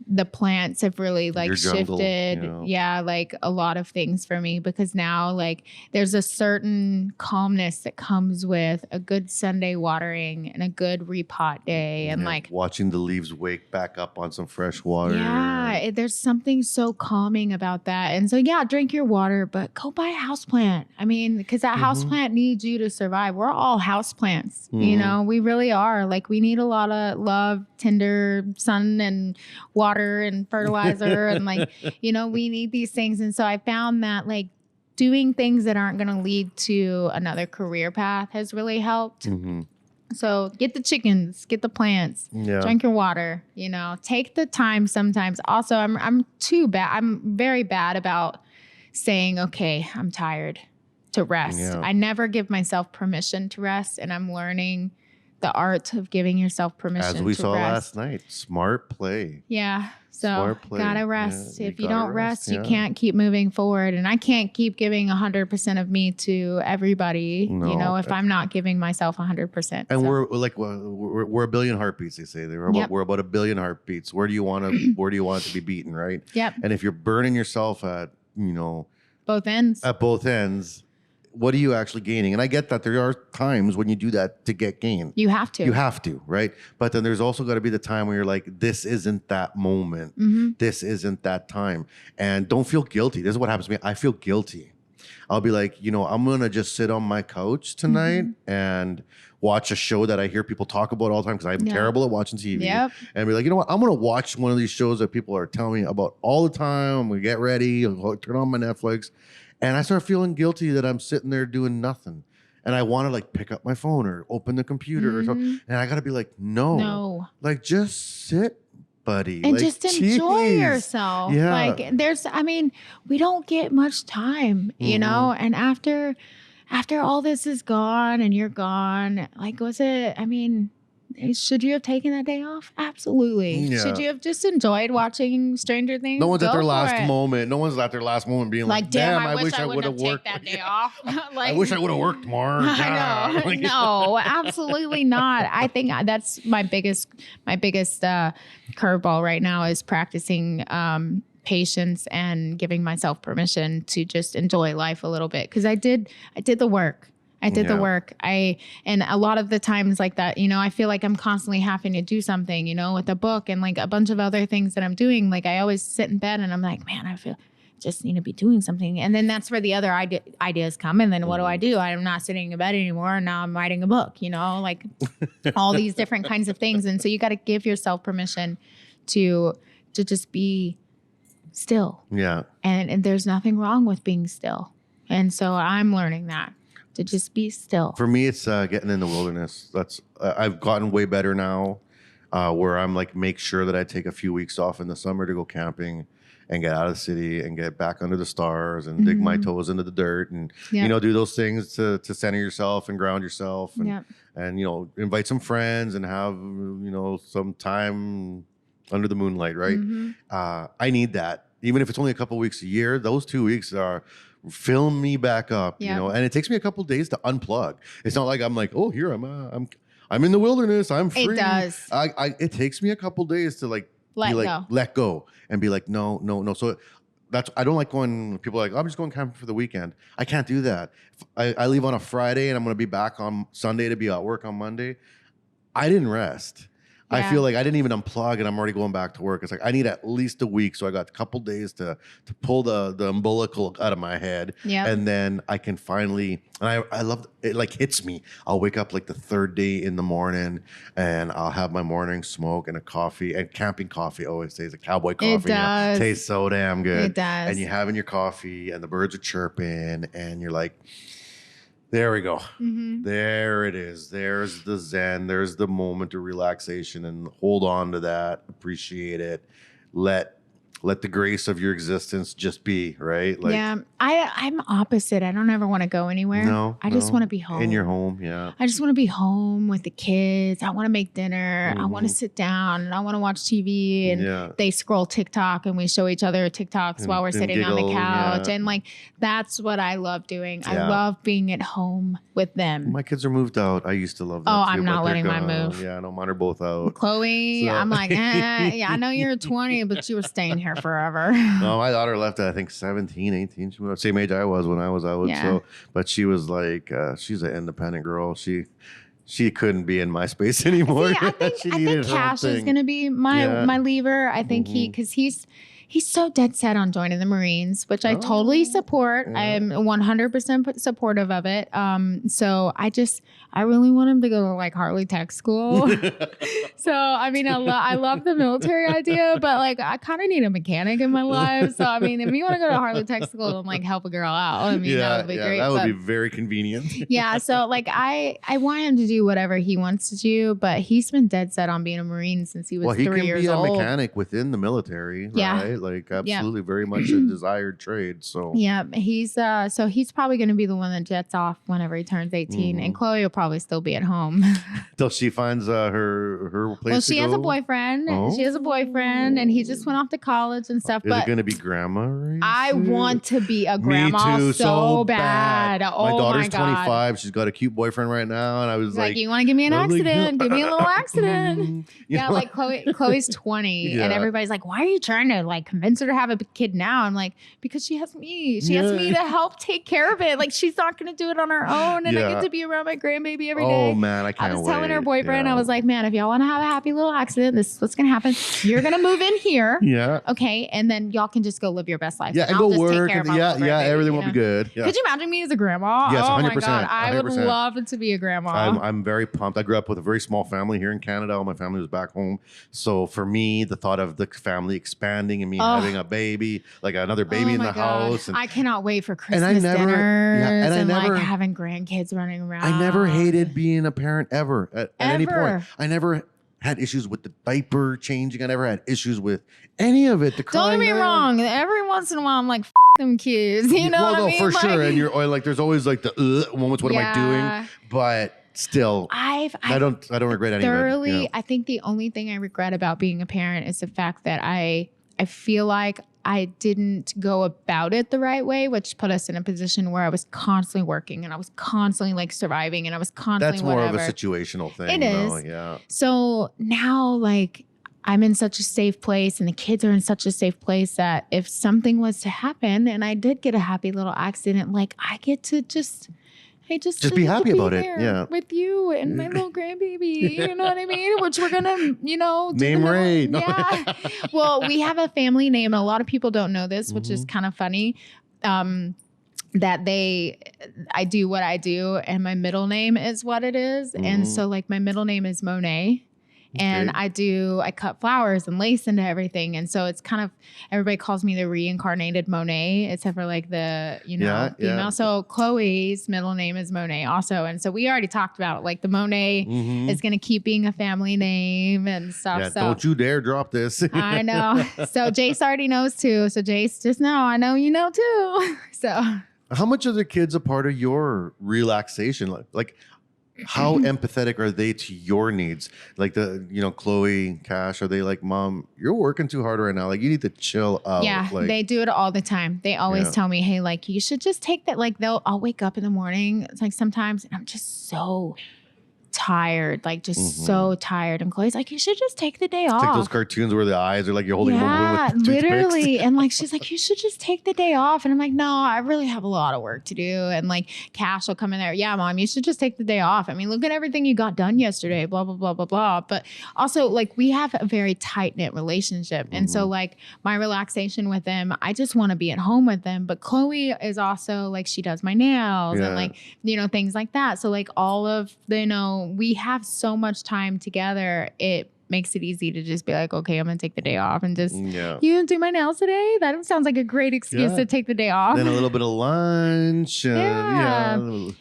the plants have really like shifted. Like a lot of things for me, because now like there's a certain calmness that comes with a good Sunday watering and a good repot day, and like watching the leaves wake back up on some fresh water. There's something so calming about that. And so drink your water, but go buy a house plant. I mean, because that house plant needs you to survive. We're all house plants. We really are. Like we need a lot of love, tender sun and water and fertilizer and like we need these things. And so I found that like doing things that aren't going to lead to another career path has really helped. Mm-hmm. So get the chickens, get the plants, Yeah. drink your water, you know, take the time sometimes. Also, I'm too bad. I'm very bad about saying, okay, I'm tired, to rest. Yeah. I never give myself permission to rest, and I'm learning the art of giving yourself permission As we to saw rest. last night, smart play. Yeah. So Smart play. gotta rest. Yeah, if you gotta don't rest, you yeah. can't keep moving forward. And I can't keep giving 100% of me to everybody, you No. know, if I'm not giving myself 100%. And So, we're a billion heartbeats. They say Yep. we're about a billion heartbeats. Where do you want it to be beaten, right? yep, And if you're burning yourself at both ends. at both ends, what are you actually gaining? And I get that there are times when you do that to get gain. You have to. You have to, right? But then there's also got to be the time where you're like, this isn't that moment. Mm-hmm. This isn't that time. And don't feel guilty. This is what happens to me. I feel guilty. I'll be like, I'm going to just sit on my couch tonight and watch a show that I hear people talk about all the time because I'm terrible at watching TV. Yep. And be like, you know what? I'm going to watch one of these shows that people are telling me about all the time. I'm going to get ready. I'll turn on my Netflix. And I start feeling guilty that I'm sitting there doing nothing. And I want to like pick up my phone or open the computer or something. And I got to be like, no. Like, just sit, buddy. And like, just enjoy geez. yourself. Yeah. Like we don't get much time, you know? And after all this is gone and you're gone, like, should you have taken that day off? Absolutely. Yeah. Should you have just enjoyed watching Stranger Things? No one's at Go their for last it. moment. No one's at their last moment being like, damn, I wish I would have worked that day off. I wish I would have worked more. I know. Like, No, absolutely not. I think that's my biggest curveball right now is practicing patience and giving myself permission to just enjoy life a little bit. Because I did the work. I did the work. And a lot of the times like that, I feel like I'm constantly having to do something, with a book and like a bunch of other things that I'm doing. Like I always sit in bed and I'm like, man, I feel just need to be doing something. And then that's where the other ideas come. And then what do? I'm not sitting in bed anymore. Now I'm writing a book, like all these different kinds of things. And so you got to give yourself permission to just be still. Yeah. And there's nothing wrong with being still. And so I'm learning that. To just be still. For me, it's getting in the wilderness. That's I've gotten way better now, where I'm like, make sure that I take a few weeks off in the summer to go camping and get out of the city and get back under the stars and dig my toes into the dirt and do those things to center yourself and ground yourself and invite some friends and have some time under the moonlight. Right? I need that, even if it's only a couple weeks a year. Those 2 weeks are. Fill me back up, and it takes me a couple days to unplug. It's not like I'm like, oh, here I'm in the wilderness, I'm free. It does. It takes me a couple days to let go and be like, no. So I don't like when people are like, I'm just going camping for the weekend. I can't do that. I leave on a Friday and I'm going to be back on Sunday to be at work on Monday. I didn't rest. I feel like I didn't even unplug and I'm already going back to work. It's like I need at least a week. So I got a couple days to pull the umbilical out of my head. Yep. And then I can finally, and I love it, like hits me. I'll wake up like the third day in the morning and I'll have my morning smoke and a coffee. And camping coffee always tastes like cowboy coffee. It does. Tastes so damn good. It does. And you're having your coffee and the birds are chirping and you're like, there we go. There it is. There's the zen. There's the moment of relaxation, and hold on to that. Appreciate it. Let the grace of your existence just be, right? Like, yeah, I'm opposite. I don't ever want to go anywhere. No, I just want to be home. In your home, yeah. I just want to be home with the kids. I want to make dinner. I want to sit down and I want to watch TV. And they scroll TikTok and we show each other TikToks while we're sitting on the couch. And like, that's what I love doing. I love being at home with them. My kids are moved out. I used to love that too, I'm not letting mine move. Yeah, no, mine are both out. Chloe, So- I'm like, yeah, I know you're 20, but you were staying here forever. No, my daughter left at I think 17, 18. She was the same age I was when I was out. Yeah. So, but she was like, she's an independent girl. She couldn't be in my space anymore. See, I think needed her own Cash is thing. going to be my lever. I think because he's so dead set on joining the Marines, which I totally support. Yeah. I'm 100% supportive of it. So I really want him to go to like Harley Tech school. So, I mean, I love the military idea, but like, I kind of need a mechanic in my life. So, I mean, if you want to go to Harley Tech school and like help a girl out, I mean, that would be great. That would be very convenient. Yeah. So like, I want him to do whatever he wants to do, but he's been dead set on being a Marine since he was 3 years old. He can be a mechanic within the military, right? Like absolutely very much a desired trade. So yeah, he's probably going to be the one that jets off whenever he turns 18, and Chloe will probably still be at home till she finds her place. Well, she has a boyfriend. Oh. She has a boyfriend, and he just went off to college and stuff. Is it going to be grandma? Rae? I want to be a grandma. Me too, so bad. Oh my daughter's God. 25. She's got a cute boyfriend right now, and I was like, you want to give me an accident? Give me a little accident. Yeah, like Chloe's 20, and everybody's like, why are you trying to like convince her to have a kid now? I'm like, because she has me. She has me to help take care of it. Like she's not going to do it on her own, and I get to be around my grandbaby every day. Oh man, I can't I was wait. telling her boyfriend, I was like, man, if y'all want to have a happy little accident, this is what's going to happen. You're going to move in here. Yeah. Okay. And then y'all can just go live your best life. Yeah, and I'll go just take work. care of And my yeah, little yeah, grandbaby, everything you will know? be good. Yeah. Could you imagine me as a grandma? Yes, oh 100%. my God. I would 100%. love to be a grandma. I'm very pumped. I grew up with a very small family here in Canada. All my family was back home. So for me, the thought of the family expanding and me having a baby, like another baby in the house. And I cannot wait for Christmas I never- dinners and I never- like having grandkids running around. I never hated being a parent ever at any point. Ever. I never had issues with the diaper changing. I never had issues with any of it. Don't get me wrong. Every once in a while, I'm like, them kids. You know what I mean? For Like, sure. And you're like, there's always like the moments. What am I doing? But still, I don't regret any thoroughly, of it. You know? I think the only thing I regret about being a parent is the fact that I feel like I didn't go about it the right way, which put us in a position where I was constantly working and I was constantly like surviving and I was constantly That's more whatever. of a situational thing. It though. is. Yeah. So now like I'm in such a safe place and the kids are in such a safe place that if something was to happen and I did get a happy little accident, like I get to just be happy about it. Yeah. With you and my little grandbaby. You know what I mean? Which we're going to, do name Rae. No. Yeah. Well, we have a family name. A lot of people don't know this, which is kind of funny. That I do what I do and my middle name is what it is. And so like my middle name is Monet. And I cut flowers and lace into everything. And so it's kind of, everybody calls me the reincarnated Monet, except for like the, female. Yeah. So Chloe's middle name is Monet also. And so we already talked about like the Monet is going to keep being a family name and stuff. Yeah, so don't you dare drop this. I know. So Jace already knows too. So Jace, just know, I know you know too. So how much are the kids a part of your relaxation? Like how empathetic are they to your needs? Like Chloe, Cash, are they like, Mom, you're working too hard right now. Like you need to chill out. Yeah, like, they do it all the time. They always tell me, hey, like you should just take that. Like I'll wake up in the morning. It's like sometimes and I'm just so tired, like just so tired. And Chloe's like, you should just take the day off. Take those cartoons where the eyes are like you're holding yeah, them with literally. And like she's like, you should just take the day off. And I'm like, no, I really have a lot of work to do. And like Cash will come in there. Yeah, Mom, you should just take the day off. I mean, look at everything you got done yesterday. Blah blah blah blah blah. But also, like we have a very tight knit relationship, and so like my relaxation with them, I just want to be at home with them. But Chloe is also like she does my nails and like things like that. So like all of we have so much time together. It makes it easy to just be like, okay, I'm gonna take the day off and just you gonna do my nails today? That sounds like a great excuse to take the day off. Then a little bit of lunch. Yeah,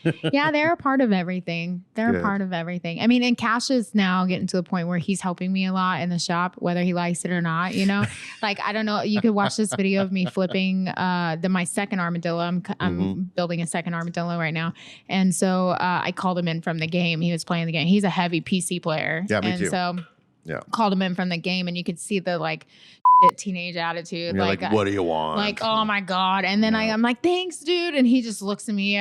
they're a part of everything. They're a part of everything. I mean, and Cash is now getting to the point where he's helping me a lot in the shop, whether he likes it or not. Like I don't know. You could watch this video of me flipping my second armadillo. I'm building a second armadillo right now, and so I called him in from the game. He was playing the game. He's a heavy PC player. Yeah, me too. So called him in from the game, and you could see the like teenage attitude. Like, what do you want? Like, oh my God. And then I'm like, thanks, dude. And he just looks at me,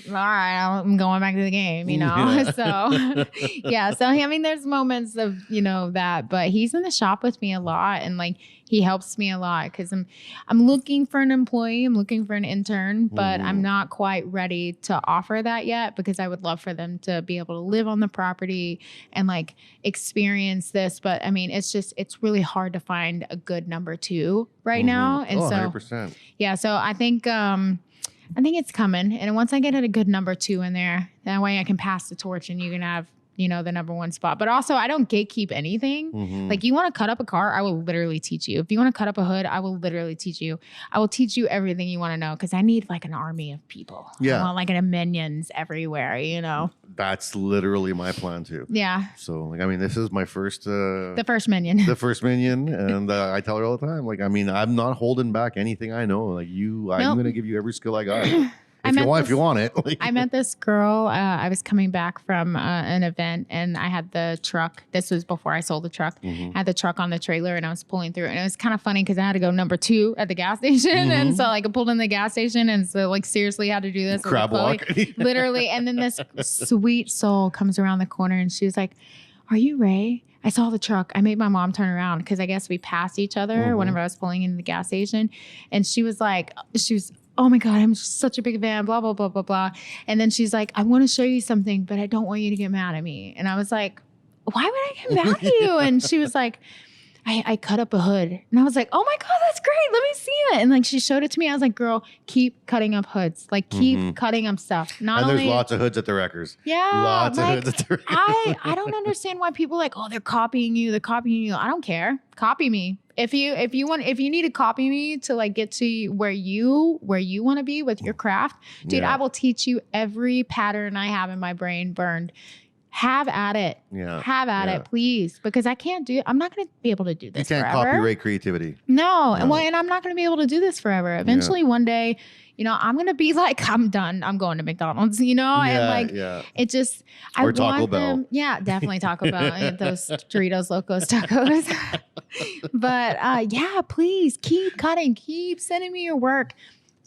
all right, I'm going back to the game, you know? Yeah. So, yeah. So, I mean, there's moments of, you know, that, but he's in the shop with me a lot and like he helps me a lot because I'm looking for an employee, I'm looking for an intern, but I'm not quite ready to offer that yet because I would love for them to be able to live on the property and like experience this. But I mean, it's really hard to find a good number two right now. And so, 100%. yeah, so I think it's coming. And once I get a good number two in there, that way I can pass the torch and you can have, you know, the number one spot. But also I don't gatekeep anything. Like you want to cut up a car, I will literally teach you. If you want to cut up a hood, I will literally teach you. I will teach you everything you want to know because I need like an army of people. Yeah. I want like minions everywhere, you know? That's literally my plan too. Yeah. So like, I mean, this is my first, The first minion. the first minion. And I tell her all the time, like, I mean, I'm not holding back anything I know. Like I'm going to give you every skill I got. If you want it. Like, I met this girl. I was coming back from an event and I had the truck. This was before I sold the truck. I had the truck on the trailer and I was pulling through. And it was kind of funny because I had to go number 2 at the gas station. And so like I pulled in the gas station and so like seriously had to do this. crab walk. Literally. And then this sweet soul comes around the corner and she was like, "Are you Rae? I saw the truck." I made my mom turn around because I guess we passed each other whenever I was pulling into the gas station. And she was, "Oh my God, I'm just such a big fan, blah, blah, blah, blah, blah." And then she's like, "I want to show you something, but I don't want you to get mad at me." And I was like, "Why would I get mad at you?" And she was like, I cut up a hood. And I was like, "Oh my God, that's great. Let me see it." And like, she showed it to me. I was like, "Girl, keep cutting up hoods. Like keep cutting up stuff." And there's lots of hoods at the wreckers. Yeah. Lots of hoods at the wreckers. I don't understand why people are like, "Oh, they're copying you. They're copying you." I don't care. Copy me. If you need to copy me to like get to where you want to be with your craft, dude, Yeah. I will teach you every pattern I have in my brain burned. Have at it. Yeah. Have at it, please. Because I'm not going to be able to do You this can't forever. copyright creativity. No. And I'm not going to be able to do this forever. Eventually one day, you know, I'm going to be like, I'm done. I'm going to McDonald's, you know? And like, it just, Or I Taco want Bell. them. Yeah, definitely Taco Bell. And those Doritos Locos Tacos. But yeah, please keep cutting. Keep sending me your work.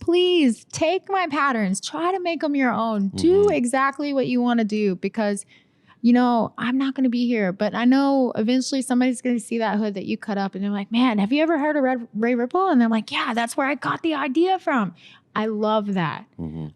Please take my patterns. Try to make them your own. Do exactly what you want to do because, you know, I'm not going to be here, but I know eventually somebody's going to see that hood that you cut up and they're like, "Man, have you ever heard of Rae Ripple?" And they're like, "Yeah, that's where I got the idea from." I love that.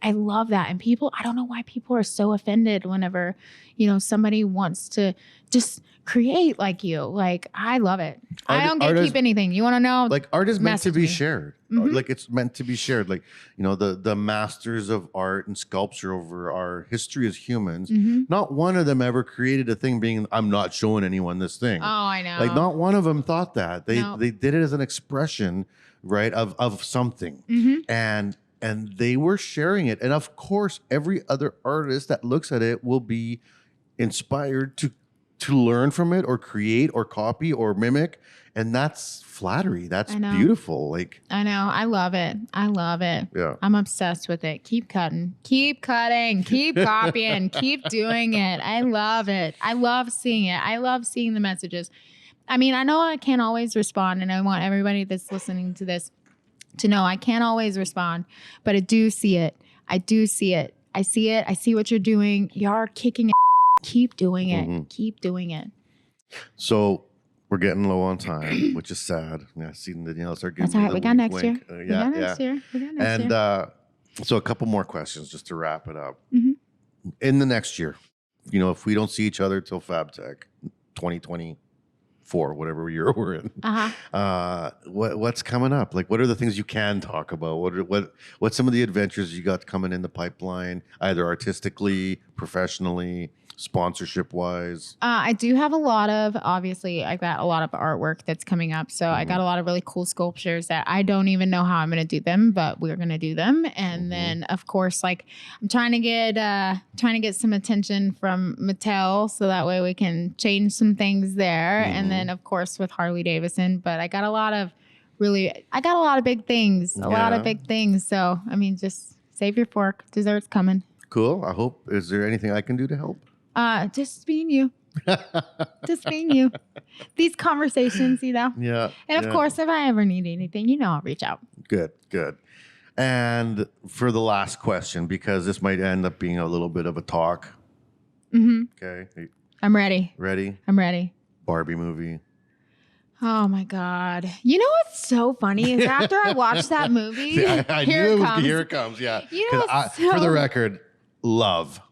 I love that. And people, I don't know why people are so offended whenever, you know, somebody wants to just create like you. Like, I love it. I don't gatekeep anything. You want to know? Like art is meant to message be me. shared. Like it's meant to be shared. Like, you know, the masters of art and sculpture over our history as humans, not one of them ever created a thing being, "I'm not showing anyone this thing." Oh, I know. Like not one of them thought that. They No. they did it as an expression, right, of something. And they were sharing it. And of course, every other artist that looks at it will be inspired to learn from it or create or copy or mimic. And that's flattery. That's I know. beautiful. Like, I know. I love it. I love it. yeah. I'm obsessed with it. Keep cutting, keep copying, keep doing it. I love it. I love seeing it. I love seeing the messages. I mean, I know I can't always respond, and I want everybody that's listening to this to know I can't always respond, but I do see it. I do see it. I see it. I see what you're doing. You're kicking ass. Keep doing it. Keep doing it. So we're getting low on time, which is sad. Yeah, see, Danielle start getting That's all right. the We got wink, next year. wink. We got next year. And so a couple more questions just to wrap it up. Mhm. In the next year, you know, if we don't see each other till Fabtech 2024, whatever year we're in, what's coming up? Like, what are the things you can talk about? What's some of the adventures you got coming in the pipeline, either artistically, professionally, sponsorship wise? I do have obviously I got a lot of artwork that's coming up. So I got a lot of really cool sculptures that I don't even know how I'm going to do them, but we're going to do them. And then of course, like I'm trying to get some attention from Mattel so that way we can change some things there. And then of course with Harley Davidson, but I got a lot of big things, a lot of big things. So, I mean, just save your fork. Dessert's coming. Cool. I hope, is there anything I can do to help? Just being you. Just being you. These conversations, you know. Yeah. And of course, if I ever need anything, you know, I'll reach out. Good. And for the last question, because this might end up being a little bit of a talk. Okay. I'm ready. Ready? I'm ready. Barbie movie. Oh my God. You know what's so funny is after I watched that movie, See, I here knew it it was, comes. here it comes. Yeah. You know, 'Cause so- for the record, love,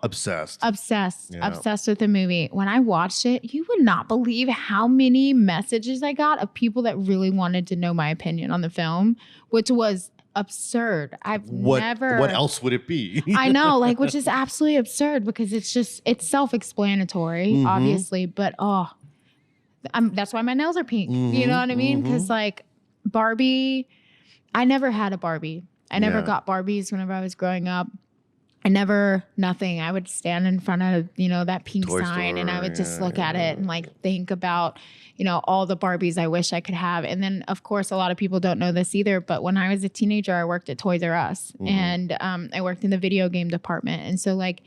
obsessed. Obsessed with the movie. When I watched it, you would not believe how many messages I got of people that really wanted to know my opinion on the film, which was absurd. What else would it be? I know, like, which is absolutely absurd because it's self-explanatory, obviously, but that's why my nails are pink. You know what I mean? Because like Barbie, I never had a Barbie. I never got Barbies whenever I was growing up. Nothing. I would stand in front of, that pink Toy sign store, and I would just look at it and like think about, all the Barbies I wish I could have. And then of course, a lot of people don't know this either, but when I was a teenager, I worked at Toys R Us and I worked in the video game department. And so like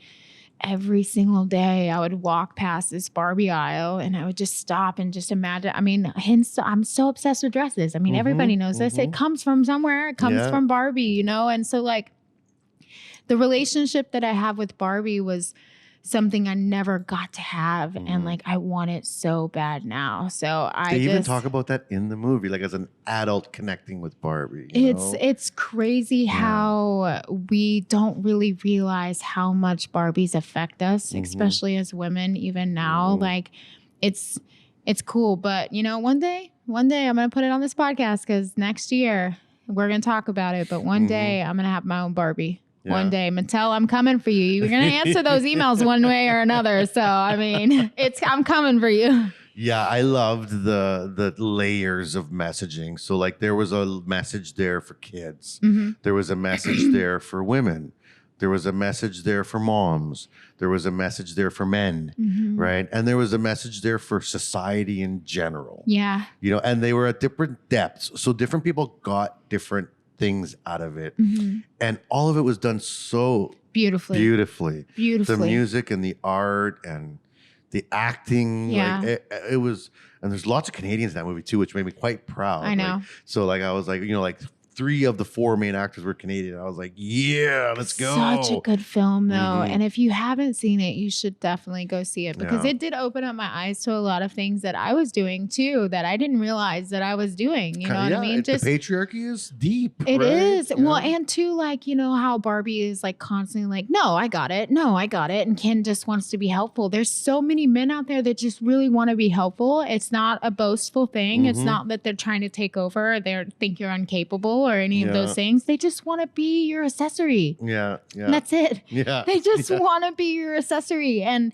every single day I would walk past this Barbie aisle and I would just stop and just imagine. I mean, hence I'm so obsessed with dresses. I mean, everybody knows this. It comes from somewhere. It comes from Barbie, And so like, the relationship that I have with Barbie was something I never got to have. And like, I want it so bad now. So They even talk about that in the movie, like as an adult connecting with Barbie. It's crazy how we don't really realize how much Barbies affect us, especially as women, even now. Like it's cool. But one day I'm going to put it on this podcast because next year we're going to talk about it. But one day I'm going to have my own Barbie. Yeah. One day, Mattel, I'm coming for you. You're going to answer those emails one way or another. So, I mean, I'm coming for you. Yeah, I loved the layers of messaging. So, like, there was a message there for kids. There was a message there for women. There was a message there for moms. There was a message there for men, right? And there was a message there for society in general. Yeah. And they were at different depths. So, different people got different things out of it, and all of it was done so beautifully. The music and the art and the acting, like it was. And there's lots of Canadians in that movie too, which made me quite proud. I know. Like, so like I was like, like 3 of the 4 main actors were Canadian. I was like, yeah, let's go. Such a good film though. And if you haven't seen it, you should definitely go see it because it did open up my eyes to a lot of things that I was doing too that I didn't realize that I was doing. You know what I mean? Just the patriarchy is deep. It is. Yeah. Well, and too, like, how Barbie is like constantly like, no, I got it. No, I got it. And Ken just wants to be helpful. There's so many men out there that just really want to be helpful. It's not a boastful thing. It's not that they're trying to take over or they think you're incapable or any of those things. They just want to be your accessory. Yeah. And that's it. Yeah. They just want to be your accessory. And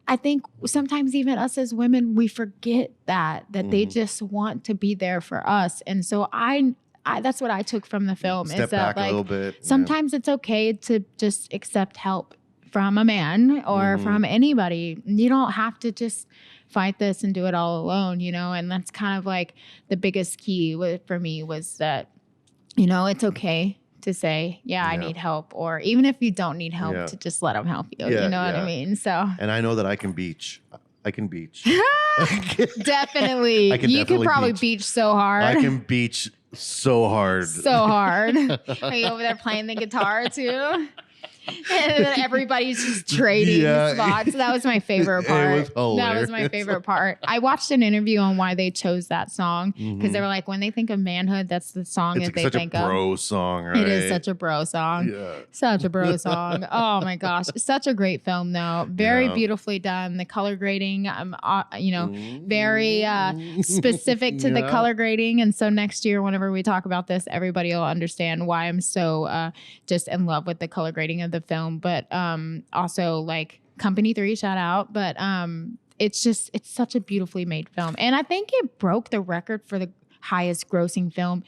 I think sometimes even us as women, we forget that they just want to be there for us. And so I that's what I took from the film. Step is that back a little bit. Sometimes it's okay to just accept help from a man or from anybody. You don't have to just fight this and do it all alone, and that's kind of like the biggest key for me was that it's okay to say, I need help. Or even if you don't need help, to just let them help you. You know what I mean? So. And I know that I can beach. Definitely. You can probably beach so hard. I can beach so hard. So hard. Are you over there playing the guitar too? And then everybody's just trading spots. That was my favorite part. It was hilarious. That was my favorite part. I watched an interview on why they chose that song because they were like, when they think of manhood, that's the song that they think of. It's such a bro song, right? It is such a bro song. Yeah. Such a bro song. Oh my gosh. Such a great film though. Very beautifully done. The color grading, very specific to the color grading. And so next year, whenever we talk about this, everybody will understand why I'm so just in love with the color grading of the film. But also like Company 3, shout out. But it's such a beautifully made film. And I think it broke the record for the highest grossing film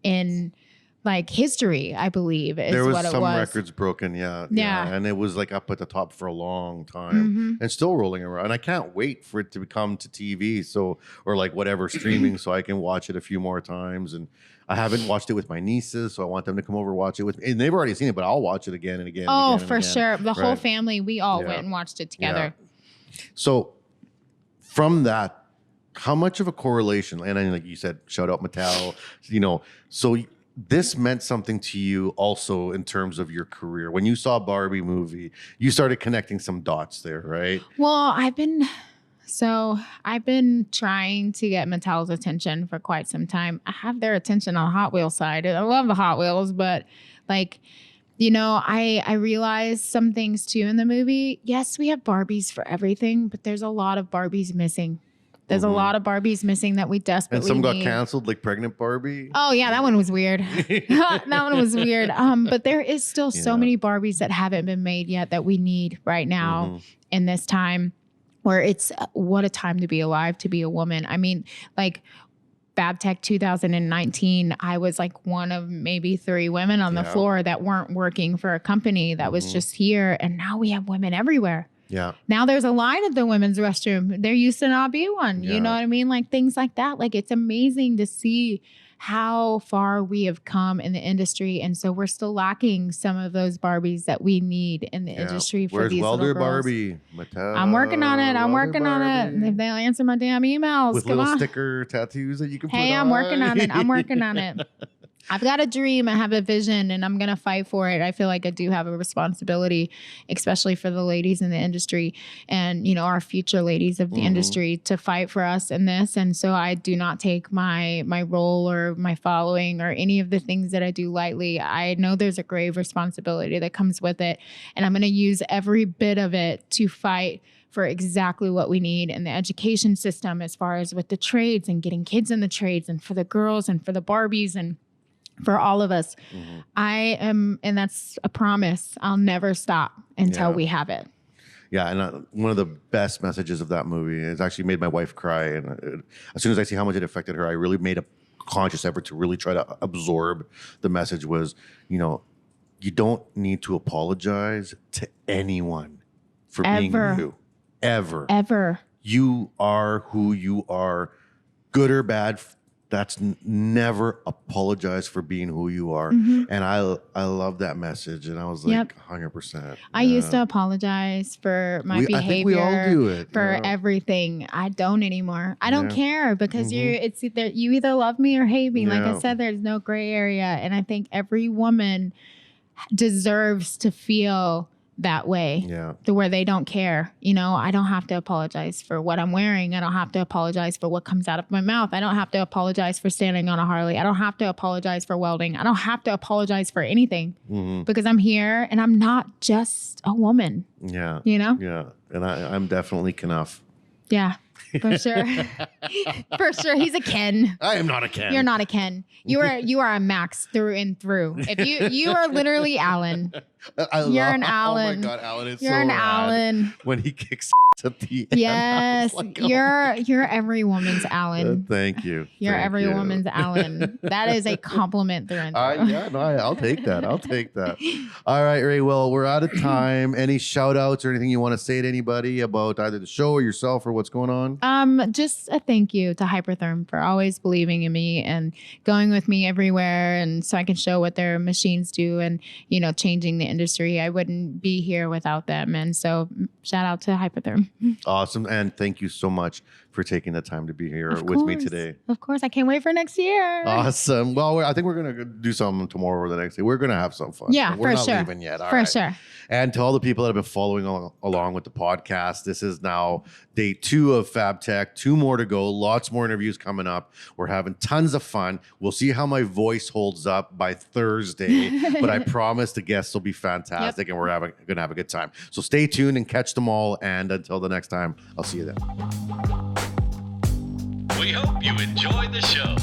in like history, I believe, is there was what it some was. records broken, yeah. And it was like up at the top for a long time and still rolling around. And I can't wait for it to come to TV, or like whatever streaming, so I can watch it a few more times. And I haven't watched it with my nieces, so I want them to come over and watch it with me. And they've already seen it, but I'll watch it again and again. Oh, and again for and again. sure. The whole family, we all went and watched it together. Yeah. So from that, how much of a correlation, and then like you said, shout out Mattel, so this meant something to you also in terms of your career. When you saw Barbie movie, you started connecting some dots there, right? Well, I've been trying to get Mattel's attention for quite some time. I have their attention on the Hot Wheels side. I love the Hot Wheels, but like, you know, I realized some things too in the movie. Yes, we have Barbies for everything, but there's a lot of Barbies missing. There's a lot of Barbies missing that we desperately And some got need. canceled, like Pregnant Barbie. Oh yeah, that one was weird. That one was weird. But there is still so many Barbies that haven't been made yet that we need right now in this time, where it's what a time to be alive, to be a woman. I mean, like Fabtech 2019, I was like one of maybe 3 women on the floor that weren't working for a company that was just here, and now we have women everywhere. Yeah. Now there's a line at the women's restroom. There used to not be one. You know what I mean? Like things like that. Like it's amazing to see how far we have come in the industry. And so we're still lacking some of those Barbies that we need in the industry for Where's these Welder little girls. Barbie? Mattel, I'm working on it. I'm Welder working on it. Barbie. If they'll answer my damn emails, With come little on. sticker tattoos that you can put on. Hey, I'm working on it. I'm working on it. I've got a dream. I have a vision, and I'm going to fight for it. I feel like I do have a responsibility, especially for the ladies in the industry and, you know, our future ladies of the industry to fight for us in this. And so I do not take my role or my following or any of the things that I do lightly. I know there's a grave responsibility that comes with it, and I'm going to use every bit of it to fight for exactly what we need in the education system, as far as with the trades and getting kids in the trades, and for the girls and for the Barbies and for all of us. I am, and that's a promise. I'll never stop until we have it. Yeah, and one of the best messages of that movie is actually made my wife cry. And as soon as I see how much it affected her, I really made a conscious effort to really try to absorb the message. Was, you know, you don't need to apologize to anyone for being you. Ever. You are who you are, good or bad. That's never apologize for being who you are. And I love that message. And I was like, 100%. I used to apologize for my behavior. I think we all do it. For everything. I don't anymore. I don't care, because it's either you either love me or hate me. Like I said, there's no gray area. And I think every woman deserves to feel that way, to where they don't care. You know, I don't have to apologize for what I'm wearing. I don't have to apologize for what comes out of my mouth. I don't have to apologize for standing on a Harley. I don't have to apologize for welding. I don't have to apologize for anything, because I'm here and I'm not just a woman. Yeah. You know? Yeah. And I'm definitely Knuff. Yeah. For sure. For sure. He's a Ken. I am not a Ken. You're not a Ken. You are a Max through and through. If you are literally Alan. You're an Alan. Oh my God, Alan is You're so an rad. Alan. When he kicks at the end. Yes. Like, oh You're every woman's Alan. Thank you. You're Thank every you. woman's Alan. That is a compliment through and through. I'll take that. I'll take that. All right, Rae. Well, we're out of time. Any shout outs or anything you want to say to anybody about either the show or yourself or what's going on? Just a thank you to Hypertherm for always believing in me and going with me everywhere, and so I can show what their machines do, and, you know, changing the industry. I wouldn't be here without them. And so shout out to Hypertherm. Awesome. And thank you so much for taking the time to be here with me today. Of course. I can't wait for next year. Awesome. Well, I think we're going to do something tomorrow or the next day. We're going to have some fun. Yeah, we're for not sure. leaving yet. All for right. sure. And to all the people that have been following along with the podcast, this is now day 2 of Fabtech. 2 more to go. Lots more interviews coming up. We're having tons of fun. We'll see how my voice holds up by Thursday, but I promise the guests will be fantastic, and we're going to have a good time. So stay tuned and catch them all. And until the next time, I'll see you then. We hope you enjoyed the show.